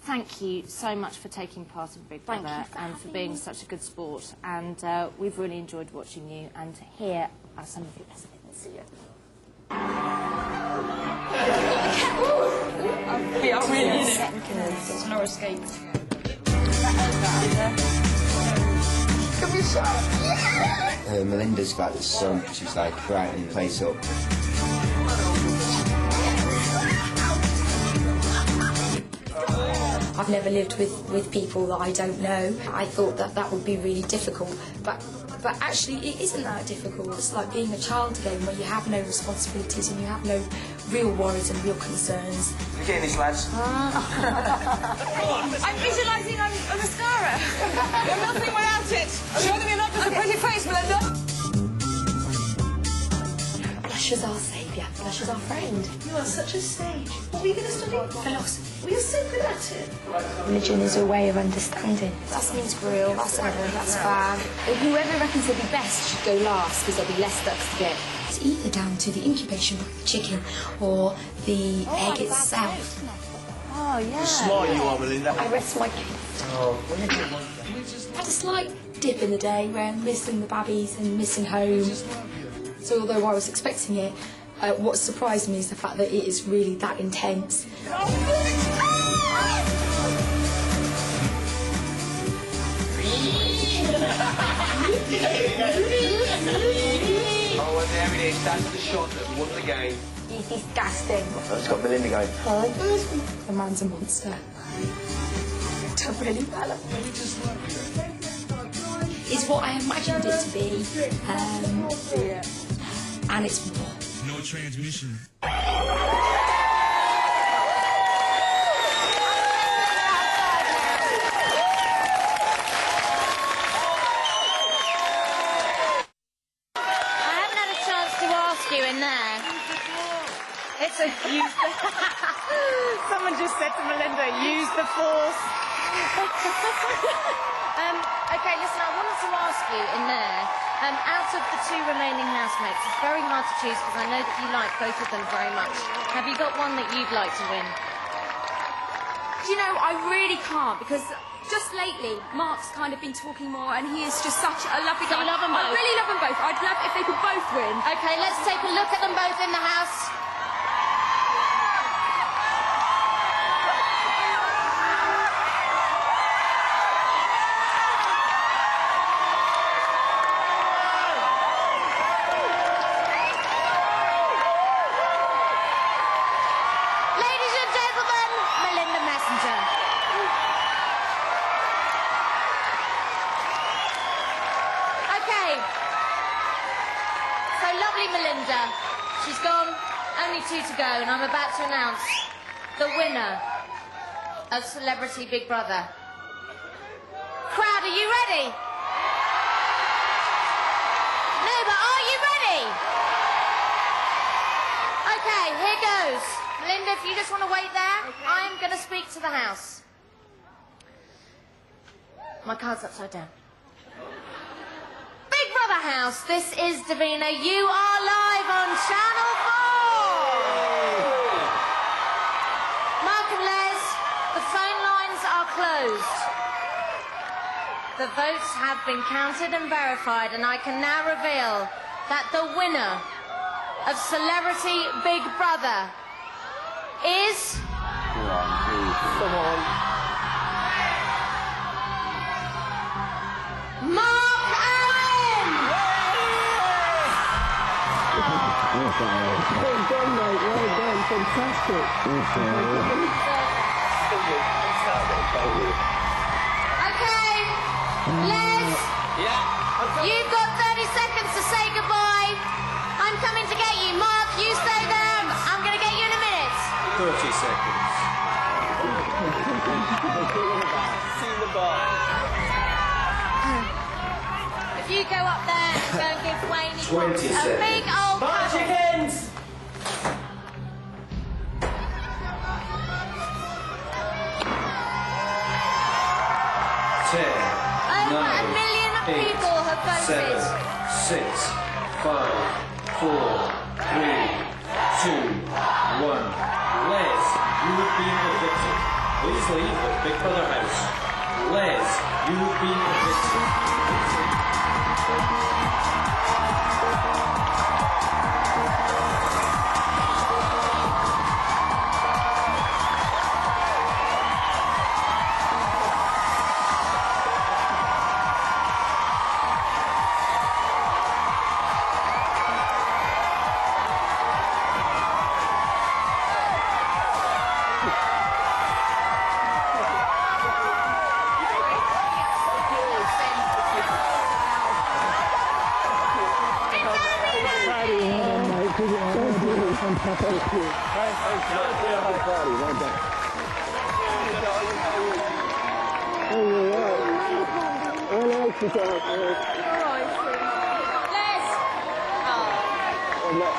thank you so much for taking part in Big Brother and for being such a good sport. And we've really enjoyed watching you. And here are some of your best bits. See you. We are really in it. There's no escape. Can we shout? Melinda's like the sun. She's like brightening the place up. I've never lived with people that I don't know. I thought that would be really difficult, but actually it isn't that difficult. It's like being a child again, where you have no responsibilities and you have no real worries and real concerns. You're getting this, lads. I'm visualising a mascara. You're nothing without it. Show them you're not just a pretty face, Melinda. Blush is our saviour. Blush is our friend. You are such a sage. What were you going to study? Philosophy. Well, you're so good at it. Religion is a way of understanding. That means grill, that's Evan, that's Fab. Whoever reckons they'll be best should go last, because there'll be less ducks to get. It's either down to the incubation of the chicken or the egg itself. Oh, yeah. How smart you are, Melinda. I rest my case. Oh, I had a slight dip in the day where I'm missing the babbies and missing home. So although I was expecting it, what surprised me is the fact that it is really that intense. Oh, and there it is. That's the shot that won the game. He's disgusting. I've just got Melinda going. The man's a monster. Done really well. It's what I imagined it to be, and it's more. No transmission. In there. It's a use. Someone just said to Melinda, use the force. Okay, listen, I wanted to ask you in there, out of the two remaining housemates, it's very hard to choose because I know that you like both of them very much. Have you got one that you'd like to win? Do you know, I really can't because just lately, Mark's kind of been talking more and he is just such a lovely guy. You love them both? I really love them both. I'd love if they could both win. Okay, let's take a look at them both in the house. Ladies and gentlemen, Melinda Messenger. So lovely Melinda, she's gone, only two to go, and I'm about to announce the winner of Celebrity Big Brother. Crowd, are you ready? No, but are you ready? Okay, here goes. Melinda, if you just want to wait there, I'm going to speak to the house. My card's upside down. Big Brother House, this is Davina. You are live on Channel 4. Mark and Les, the phone lines are closed. The votes have been counted and verified, and I can now reveal that the winner of Celebrity Big Brother is... Come on. Mark Allen! Well done, mate. Well done. Fantastic. Okay, Les, you've got 30 seconds to say goodbye. I'm coming to get you. Mark, you stay there. I'm going to get you in a minute. 30 seconds. See the bar. If you go up there and go and give Wayne 20 a seconds. big old Bar cuddle. chickens! Over a million people have voted. 7, 6, 5, 4, 3, 2, 1. Les, you have been evicted. Please leave the Big Brother house. Les, you have been evicted.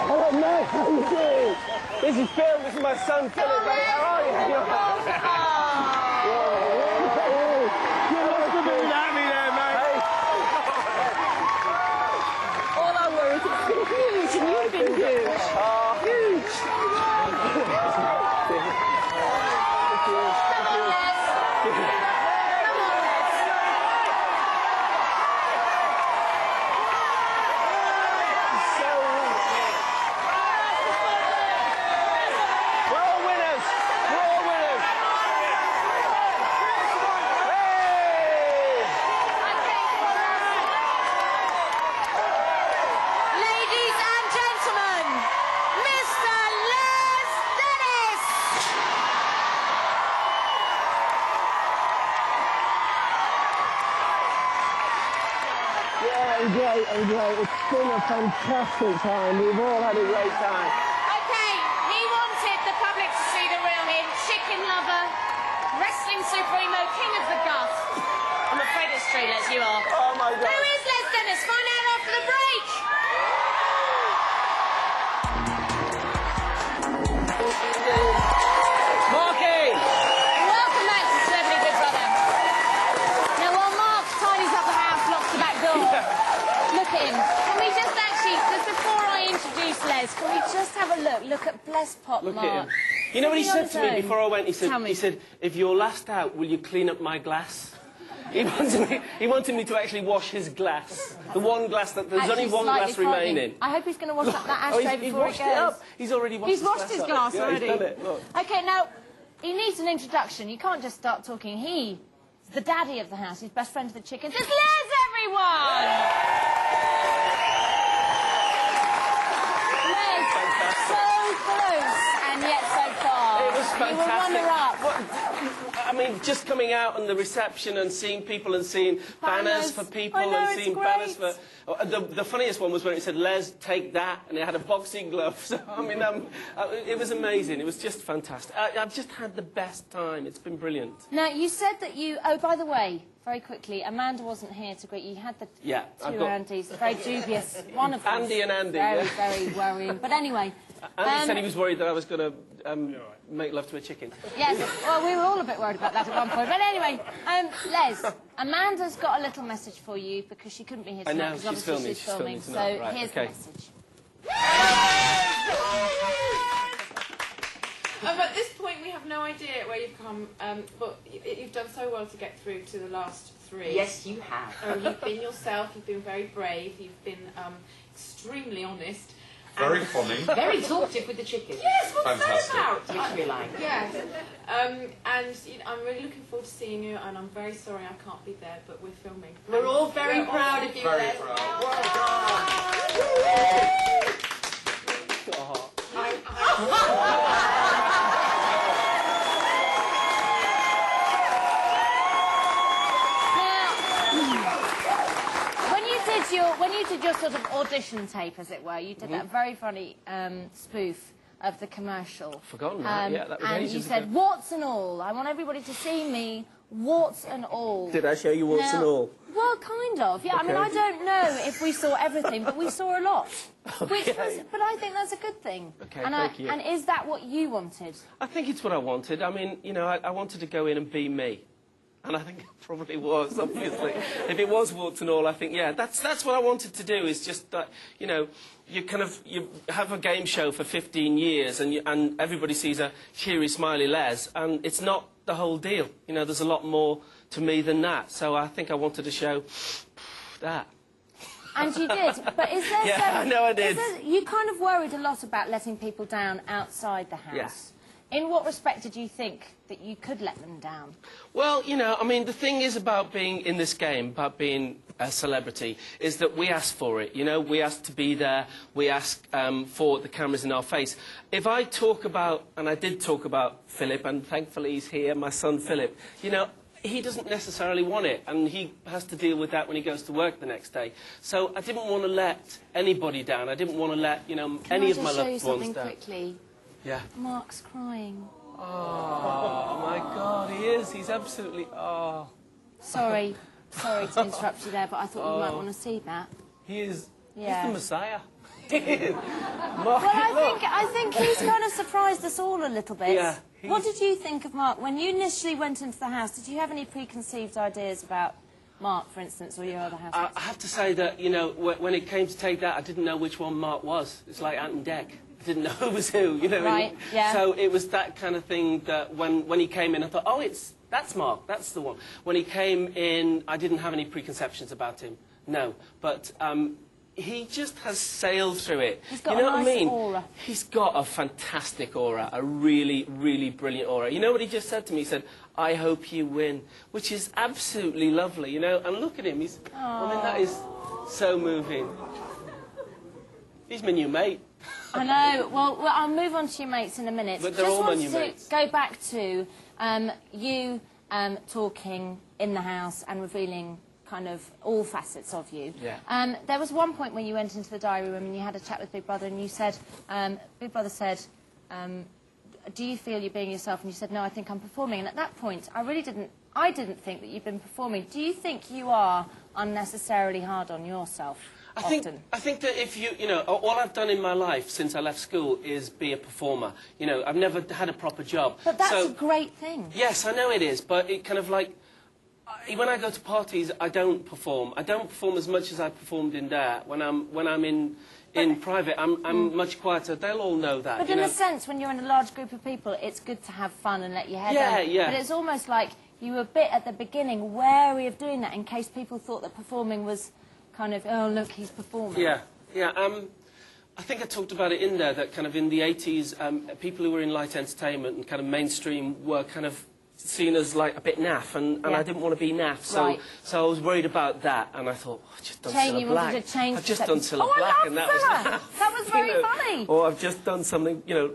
Hello, Matt. How you doing? This is Phil. This is my son, Philip. Mate. How are you? You must have been happy there, mate. All I worry is it's been huge and you've been huge. Huge. it's been a fantastic time. We've all had a great time. Okay, he wanted the public to see the real him. Chicken lover, wrestling supremo, king of the gut. I'm afraid it's true, Les, you are. Oh, my God. Who is Les Dennis? Find out after the break. Marky! Welcome back to Celebrity Big Brother. Now, while Mark tidies up the house, locks the back door, look at him. Can we just actually, just before I introduce Les, can we just have a look? Look at Bless Pop Look Mark. at him. You know what he Sitting said on to me his before I went? Tell me. He said, if you're last out, will you clean up my glass? He wanted me to actually wash his glass. The one glass that... There's Actually only one slightly glass frightening. remaining. I hope he's going to wash up that Oh, ashtray he's before washed it it goes. up. He's already washed He's his washed his up. glass Yeah, already. He's done it. Look. OK, now, he needs an introduction. You can't just start talking. He's the daddy of the house. He's best friend of the chickens. It's Les, everyone! Les, so close and yet so far. It was fantastic. You were runner-up. I mean, just coming out on the reception and seeing people and seeing banners for people I know, and seeing it's banners great. for... The funniest one was when it said, Les, take that, and it had a boxing glove. So, I mean, it was amazing. It was just fantastic. I've just had the best time. It's been brilliant. Now, you said that you... Oh, by the way, very quickly, Amanda wasn't here to greet you. You had the Yeah, I've two got- Andys, very dubious. One of them. Andy and Andy, Very, yeah. very worrying. But anyway... Andy said he was worried that I was going to make love to a chicken. Yes, well, we were all a bit worried about that at one point. But anyway, Les, Amanda's got a little message for you because she couldn't be here I tonight. know, because she's obviously filming So tonight. Right, here's okay. the message. At this point, we have no idea where you've come, but you've done so well to get through to the last three. Yes, you have. You've been yourself, you've been very brave, you've been extremely honest. Very funny. Very talkative with the chickens. Yes, what's Fantastic. that about? Which we like. Yes. And you know, I'm really looking forward to seeing you, and I'm very sorry I can't be there, but we're filming. We're all very proud of you, Very Les. proud. When you did your sort of audition tape, as it were, you did that very funny spoof of the commercial. Forgotten that, yeah, that was and ages you said, ago. warts and all. I want everybody to see me, warts and all. Did I show you warts and Now- all? Well, kind of. Yeah, I mean, Okay. I don't know if we saw everything, but we saw a lot. Which Okay. was, but I think that's a good thing. Okay, and thank you. And is that what you wanted? I think it's what I wanted. I mean, you know, I wanted to go in and be me. And I think it probably was, obviously. If it was warts and all, I think, yeah, that's what I wanted to do, is just that, you know, you have a game show for 15 years and everybody sees a cheery, smiley Les, and it's not the whole deal. You know, there's a lot more to me than that. So I think I wanted to show that. And you did. But is there Yeah, some... I know I did. You kind of worried a lot about letting people down outside the house. Yes. In what respect did you think that you could let them down? Well, you know, I mean, the thing is about being in this game, about being a celebrity, is that we ask for it. You know, we ask to be there. We ask for the cameras in our face. If I talk about, and I did talk about Philip, and thankfully he's here, my son Philip, you know, he doesn't necessarily want it, and he has to deal with that when he goes to work the next day. So I didn't want to let anybody down. I didn't want to let, you know, any of my loved ones down. Can I just show you something quickly? Yeah. Mark's crying. Oh, my God, he is. He's absolutely... Oh. Sorry to interrupt you there, but I thought you might want to see that. He is... Yeah. He's the Messiah. Well, I think he's kind of surprised us all a little bit. Yeah, What did you think of Mark? When you initially went into the house, did you have any preconceived ideas about Mark, for instance, or your other housemates? I have to say that, you know, when it came to take that, I didn't know which one Mark was. It's like Ant and Dec. I didn't know who was who, you know. Right, yeah. So it was that kind of thing that when he came in, I thought, oh, that's Mark, that's the one. When he came in, I didn't have any preconceptions about him, no. But he just has sailed through it. He's got you know a nice what I mean? aura. He's got a fantastic aura, a really, really brilliant aura. You know what he just said to me? He said, I hope you win, which is absolutely lovely, you know. And look at him, I mean, that is so moving. He's my new mate. I know. Well, I'll move on to your mates in a minute. But they're all my new mates. Just wanted to go back to you talking in the house and revealing kind of all facets of you. Yeah. There was one point when you went into the diary room and you had a chat with Big Brother and you said, Big Brother said, do you feel you're being yourself? And you said, no, I think I'm performing. And at that point, I didn't think that you've been performing. Do you think you are unnecessarily hard on yourself? I think that if you know, all I've done in my life since I left school is be a performer. You know, I've never had a proper job. But that's a great thing. Yes, I know it is, but it kind of like, when I go to parties, I don't perform. I don't perform as much as I performed in there. When I'm in private, I'm much quieter. They'll all know that. But in a sense, when you're in a large group of people, it's good to have fun and let your head down. Yeah. But it's almost like you were a bit at the beginning wary of doing that in case people thought that performing was kind of, oh, look, he's performing. Yeah. I think I talked about it in there, that kind of in the 80s, people who were in light entertainment and kind of mainstream were kind of seen as like a bit naff, and I didn't want to be naff, so I was worried about that, and I thought, oh, I've just done Cilla Black. I've just done Cilla Black, and that was naff. That was very funny. Or I've just done something, you know,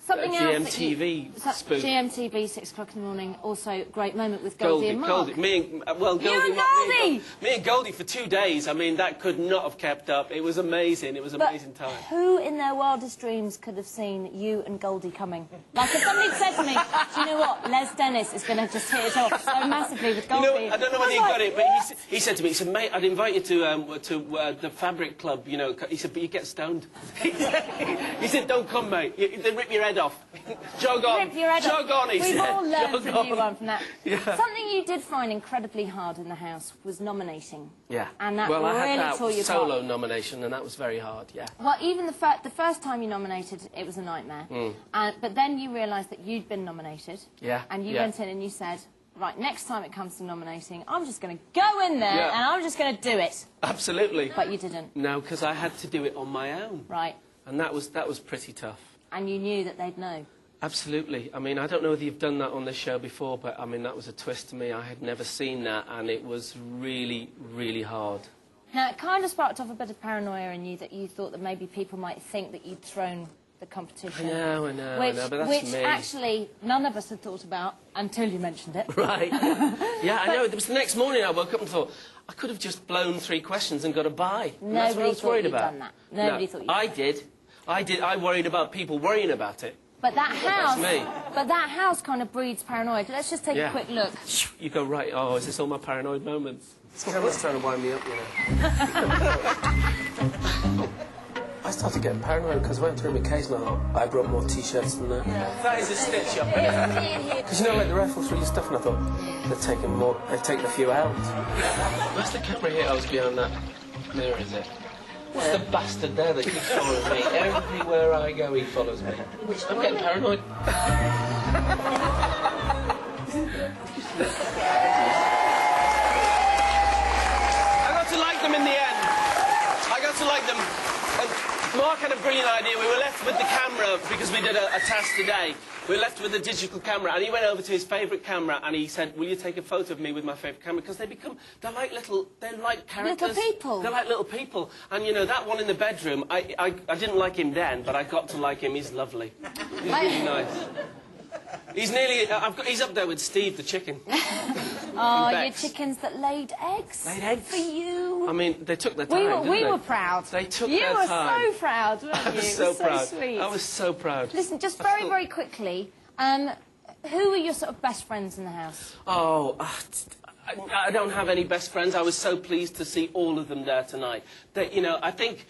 something GMTV spoof. GMTV, 6 o'clock in the morning, also great moment with Goldie and Mark. Goldie. Me and Goldie for 2 days. I mean, that could not have kept up. It was amazing. It was an amazing time. Who in their wildest dreams could have seen you and Goldie coming? Like, if somebody said to me, do you know what, Les Dennis is going to just hit it off so massively with Goldie. You know, I don't know whether you got it, but he said to me, he said, mate, I'd invite you to the Fabric Club, you know. He said, but you get stoned. He said, don't come, mate. They rip your head off. Jog on. Rip your head Jog off. on, he said. We've all learned a new one from that. Yeah. Something you did find incredibly hard in the house was nominating. Yeah. And that well, really I had tore you that solo nomination, and that was very hard, yeah. Well, even the first time you nominated, it was a nightmare. But then you realised that you'd been nominated. Yeah. And you went in and you said, right, next time it comes to nominating, I'm just going to go in there and I'm just going to do it. Absolutely. But you didn't. No, because I had to do it on my own. Right. And that was pretty tough. And you knew that they'd know. Absolutely. I mean, I don't know whether you've done that on this show before, but I mean, that was a twist to me. I had never seen that, and it was really, really hard. Now, it kind of sparked off a bit of paranoia in you, that you thought that maybe people might think that you'd thrown the competition. I know, but that's which me. actually none of us had thought about until you mentioned it. Right. Yeah, I know. It was the next morning I woke up and thought, I could have just blown 3 questions and got a bye. That's what I was worried about. Done that. Nobody thought you'd done that. I did. I worried about people worrying about it. But that house, That's me. But that house kind of breeds paranoia. Let's just take a quick look. You go, right, oh, is this all my paranoid moments? Carol's trying to wind me up, you know. I started getting paranoid because I went through my case and I thought, I brought more T-shirts than that. That is a stitch up. Because, you know, like the ref will through your stuff, and I thought, they're taking more, they've taken a few out. Where's the camera here? I was behind that mirror, is it? What's the bastard there that keeps following me? Everywhere I go, he follows me. I'm getting paranoid. I got to like them in the end. I got to like them. Mark had a brilliant idea. We were left with the camera because we did a task today. We were left with a digital camera, and he went over to his favourite camera and he said, will you take a photo of me with my favourite camera? Because they're like characters. Little people. They're like little people. And, you know, that one in the bedroom, I didn't like him then, but I got to like him. He's lovely. He's really nice. He's nearly... he's up there with Steve the chicken. Oh, your chickens that laid eggs. Laid eggs. For you. I mean, they took their time, We were proud. They took their time. You were so proud, weren't you? I was so proud. Sweet. I was so proud. Listen, just very, very quickly, who are your sort of best friends in the house? Oh, I don't have any best friends. I was so pleased to see all of them there tonight. That, you know, I think...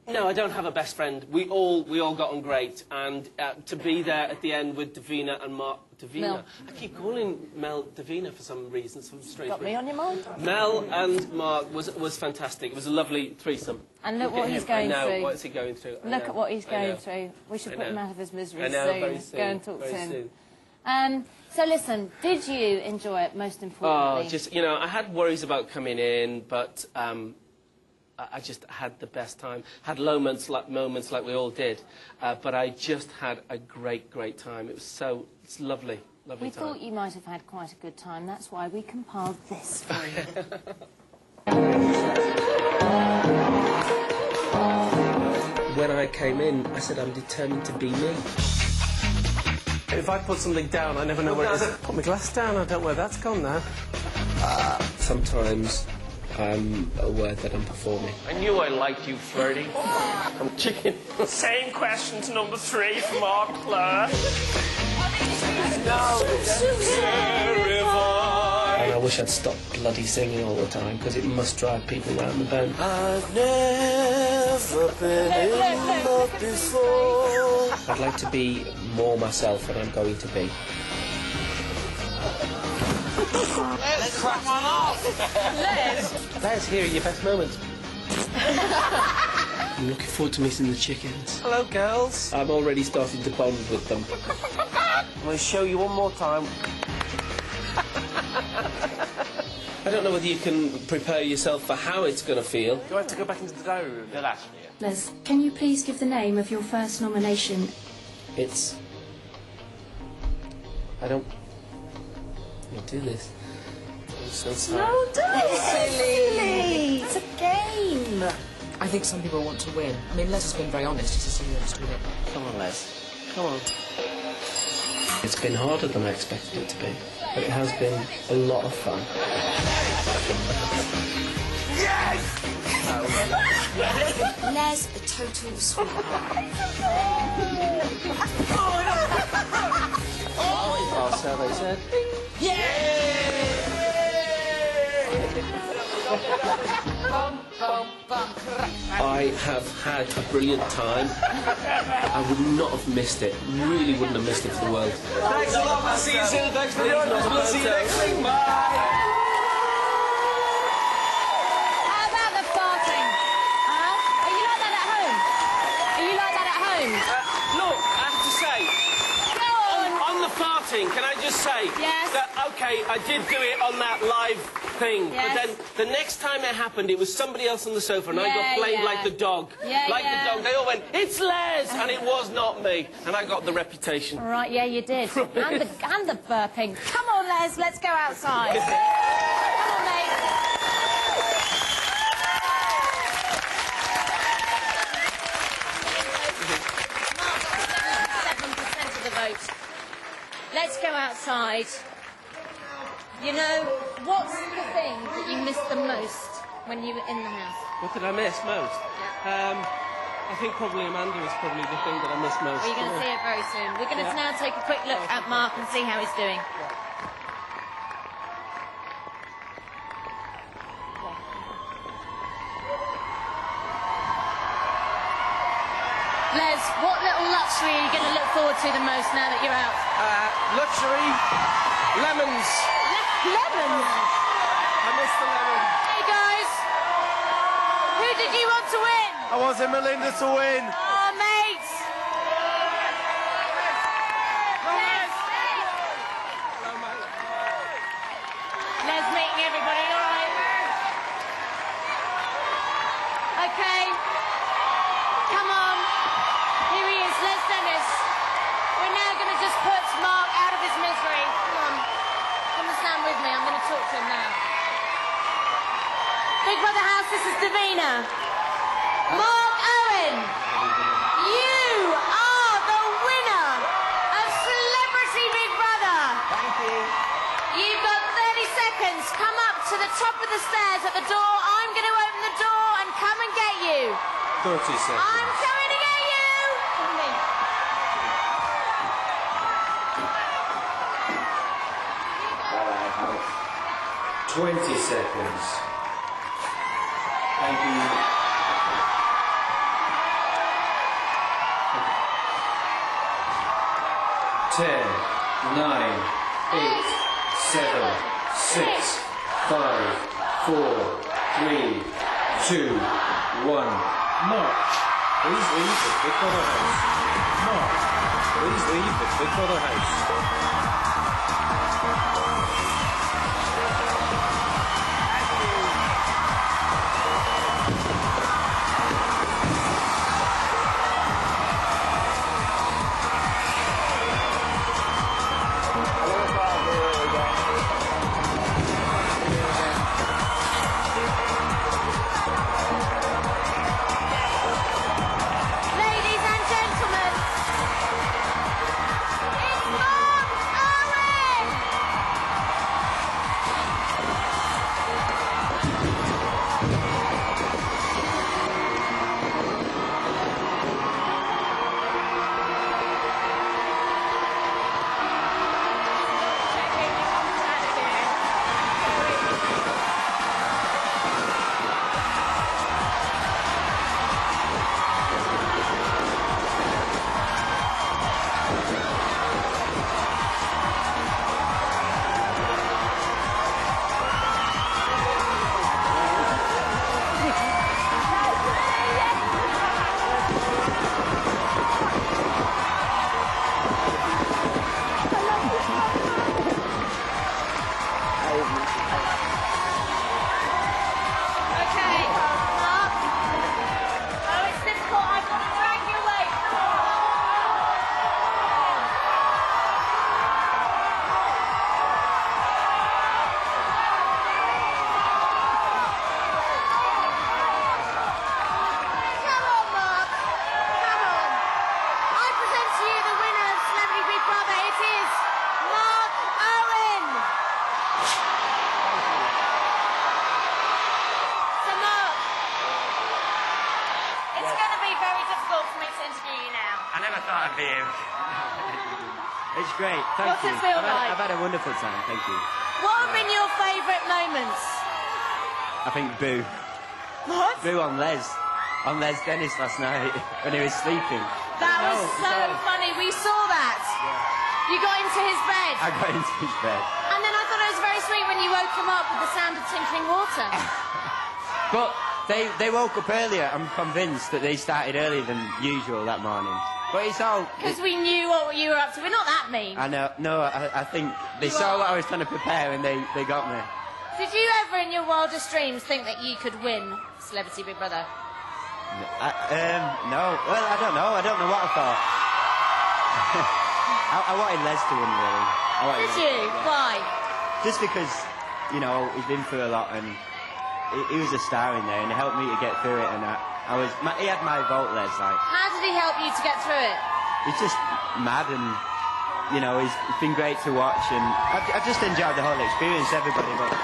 no, I don't have a best friend. We all got on great, and to be there at the end with Davina and Mark... Davina? Mel. I keep calling Mel Davina for some reason, some strange Got me on your mind. Mel and Mark was fantastic. It was a lovely threesome. And look what he's going through. What's he going through? Look at what he's going through. We should put him out of his misery very soon. Go and talk to very him. Soon. So listen, did you enjoy it, most importantly? Oh, just, you know, I had worries about coming in, but... I just had the best time. Had moments like we all did, but I just had a great time. It's lovely time. We thought you might have had quite a good time. That's why we compiled this for you. When I came in, I said I'm determined to be me. If I put something down, I never know where it is. Put my glass down. I don't know where that's gone now. Sometimes I'm aware that I'm performing. I knew I liked you, flirty. I'm chicken. Same question to number 3 from our Claire. And I wish I'd stop bloody singing all the time, because it must drive people round the bend. I've never been in love before. I'd like to be more myself than I'm going to be. Let's crack on off. Les, here are your best moments. I'm looking forward to meeting the chickens. Hello, girls. I'm already starting to bond with them. I'm going to show you one more time. I don't know whether you can prepare yourself for how it's going to feel. Do I have to go back into the diary room? They'll ask me. Les, can you please give the name of your first nomination? It's... I don't do this. I'm so sorry. No, don't be silly. It's a game. I think some people want to win. I mean, Les has been very honest. He says he wants to win. Come on, Les. Come on. It's been harder than I expected it to be, but it has been a lot of fun. Yes! Les, a total sweetheart. Oh, so they said. I have had a brilliant time. I would not have missed it. Really wouldn't have missed it for the world. Thanks a lot. We'll see you soon. Thanks for the audience. We'll see you next week. Bye. How about the farting? Huh? Are you like that at home? Are you like that at home? Look, I have to say, on the farting, can I just say that, OK, I did do it on that live thing, but then the next time it happened, it was somebody else on the sofa, and I got blamed like the dog. The dog. They all went, "It's Les," and it was not me, and I got the reputation. All right, yeah, you did. and the burping. Come on, Les, let's go outside. Come on, mate. 7% of the vote. Let's go outside. You know, what's the thing that you missed the most when you were in the house? What did I miss most? I think probably Amanda is probably the thing that I miss most. We're going to see it very soon. We're going to now take a quick look at Mark and see how he's doing. Les, what little luxury are you going to look forward to the most now that you're out? Luxury. Lemons. Lemons? I missed the lemon. Hey, guys. Who did you want to win? I wanted Melinda to win. Oh, mate. Les meeting everybody, all right? Okay. Come on. Here he is, Les Dennis. We're now going to just put Mark out of his misery. Come on. Come and stand with me. I'm going to talk to him now. Big Brother House, this is Davina. Mark Owen, you are the winner of Celebrity Big Brother. Thank you. You've got 30 seconds. Come up to the top of the stairs at the door. I'm going to open the door and come and get you. 30 seconds. I'm coming to get you. Come on, then. 20 seconds. Thank you. Ten, 9, 8, 7, 6, 5, 4, 3, 2, 1. March. Please leave the Big Brother house. March. Please leave the Big Brother house. Ladies and gentlemen, it's Mark Owen! difficult for me to interview you now. I never thought I'd be here. It's great. Thank What's you. it feel like? I've had a wonderful time. Thank you. What have been your favourite moments? I think Boo. What? Boo on Les Dennis last night when he was sleeping. That was so funny. We saw that. You got into his bed. I got into his bed. And then I thought it was very sweet when you woke him up with the sound of tinkling water. But they woke up earlier. I'm convinced that they started earlier than usual that morning. But it's all... Because we knew what you were up to. We're not that mean. I know. No, I think they saw what I was trying to prepare and they got me. Did you ever in your wildest dreams think that you could win Celebrity Big Brother? No. Well, I don't know. I don't know what I thought. I wanted Les to win, really. Did you? Why? Just because, you know, he's been through a lot and he was a star in there and it helped me to get through it and he had my vote, Les. Like. How did he help you to get through it? He's just mad and, you know, he's been great to watch and I've just enjoyed the whole experience, everybody. But...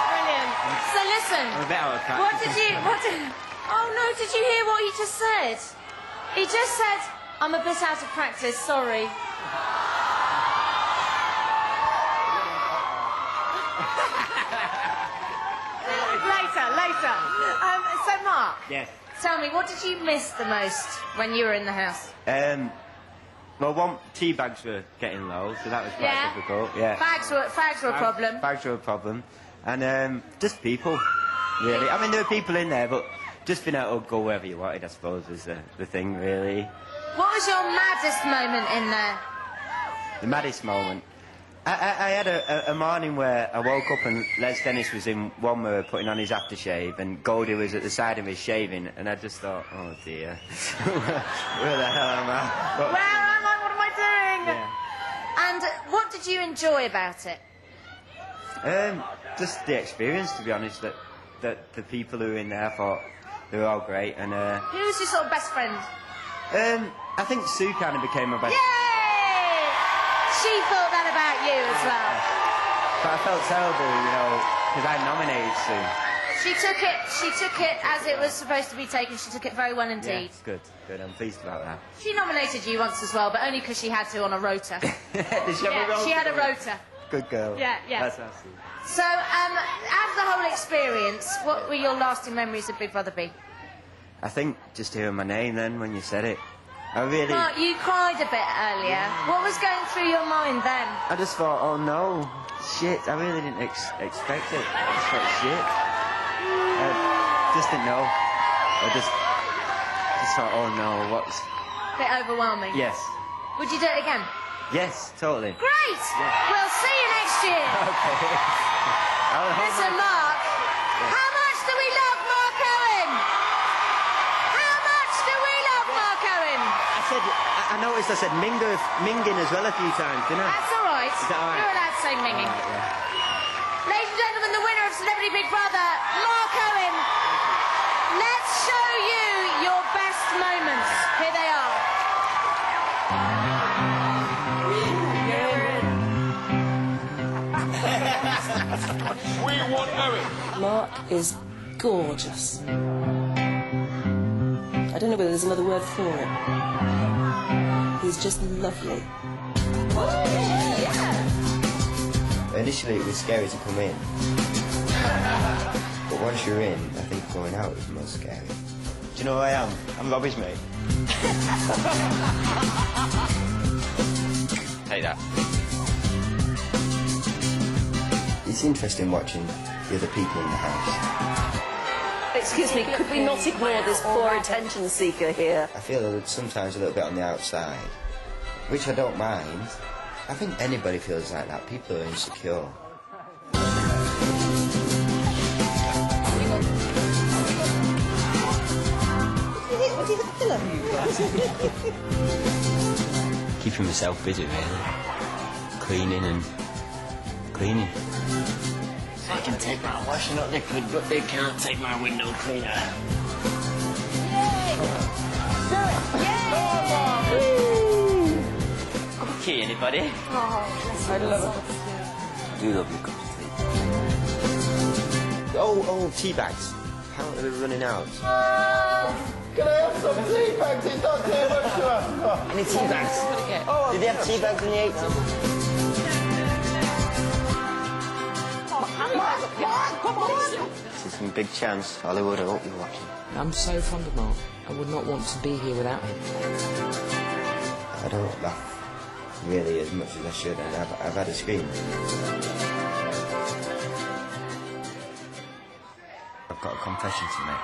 Brilliant. So listen. I'm a bit out of practice. Oh no, did you hear what he just said? He just said, I'm a bit out of practice, sorry. Later. So Mark. Yes. Tell me, what did you miss the most when you were in the house? Well, tea bags were getting low, so that was quite difficult. Yeah. Fags were a problem. Fags were a problem. And just people, really. I mean, there were people in there, but just being able to go wherever you wanted, I suppose, was the thing, really. What was your maddest moment in there? The maddest moment? I had a morning where I woke up and Les Dennis was in one mirror putting on his aftershave and Goldie was at the side of his shaving and I just thought, oh dear, where the hell am I? But, where am I? What am I doing? Yeah. And what did you enjoy about it? Just the experience, to be honest, that the people who were in there, I thought they were all great. And who was your sort of best friend? I think Sue kind of became my best friend. She thought that about you as well. But I felt terrible, you know, because I nominated Sue. She took it as it was supposed to be taken. She took it very well indeed. Yeah, good. I'm pleased about that. She nominated you once as well, but only because she had to on a rota. Did she have a rota? She had a rota. Good girl. Yeah. That's awesome. So, out of the whole experience, what will your lasting memories of Big Brother be? I think just hearing my name then when you said it. I really... Mark, you cried a bit earlier. Yeah. What was going through your mind then? I just thought, oh no, shit. I really didn't expect it. I just thought, shit. I just didn't know. I just thought, oh no, what's... Bit overwhelming. Yes. Would you do it again? Yes, totally. Great! Yeah. We'll see you next year. Okay. Listen, Mark, how much do we love Mark Owen? How much do we love Mark Owen? I noticed I said minging as well a few times, didn't I? That's all right. Is that all right? You're allowed to say minging. Right, yeah. Ladies and gentlemen, the winner of Celebrity Big Brother, Mark Owen. Let's show you your best moments. Here they are. We want Owen. Mark is gorgeous. I don't know whether there's another word for it. He's just lovely. Initially it was scary to come in. But once you're in, I think going out is the most scary. Do you know who I am? I'm Robbie's mate. Take that. It's interesting watching the other people in the house. Excuse me, could we not ignore this poor attention seeker here? I feel sometimes a little bit on the outside, which I don't mind. I think anybody feels like that. People are insecure. Keeping myself busy, really. Cleaning and cleaning. They can take my washing up liquid, but they can't take my window cleaner. Okay, anybody? Oh, I love it. I do love your cup of tea. Oh, tea bags. Apparently we're running out. Can I have some tea bags? It's not too much to ask. Any tea bags? Did they have tea bags in the 80s? This is some big chance. Hollywood, I hope you're watching. I'm so fond of Mark. I would not want to be here without him. I don't laugh really as much as I should, and I've had a scream. I've got a confession to make.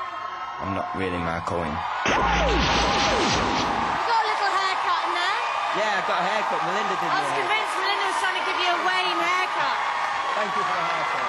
I'm not really Mark Owen. You got a little haircut in there. Yeah, I've got a haircut. Melinda did I was convinced Melinda was trying to give you a Wayne haircut. Thank you for the haircut.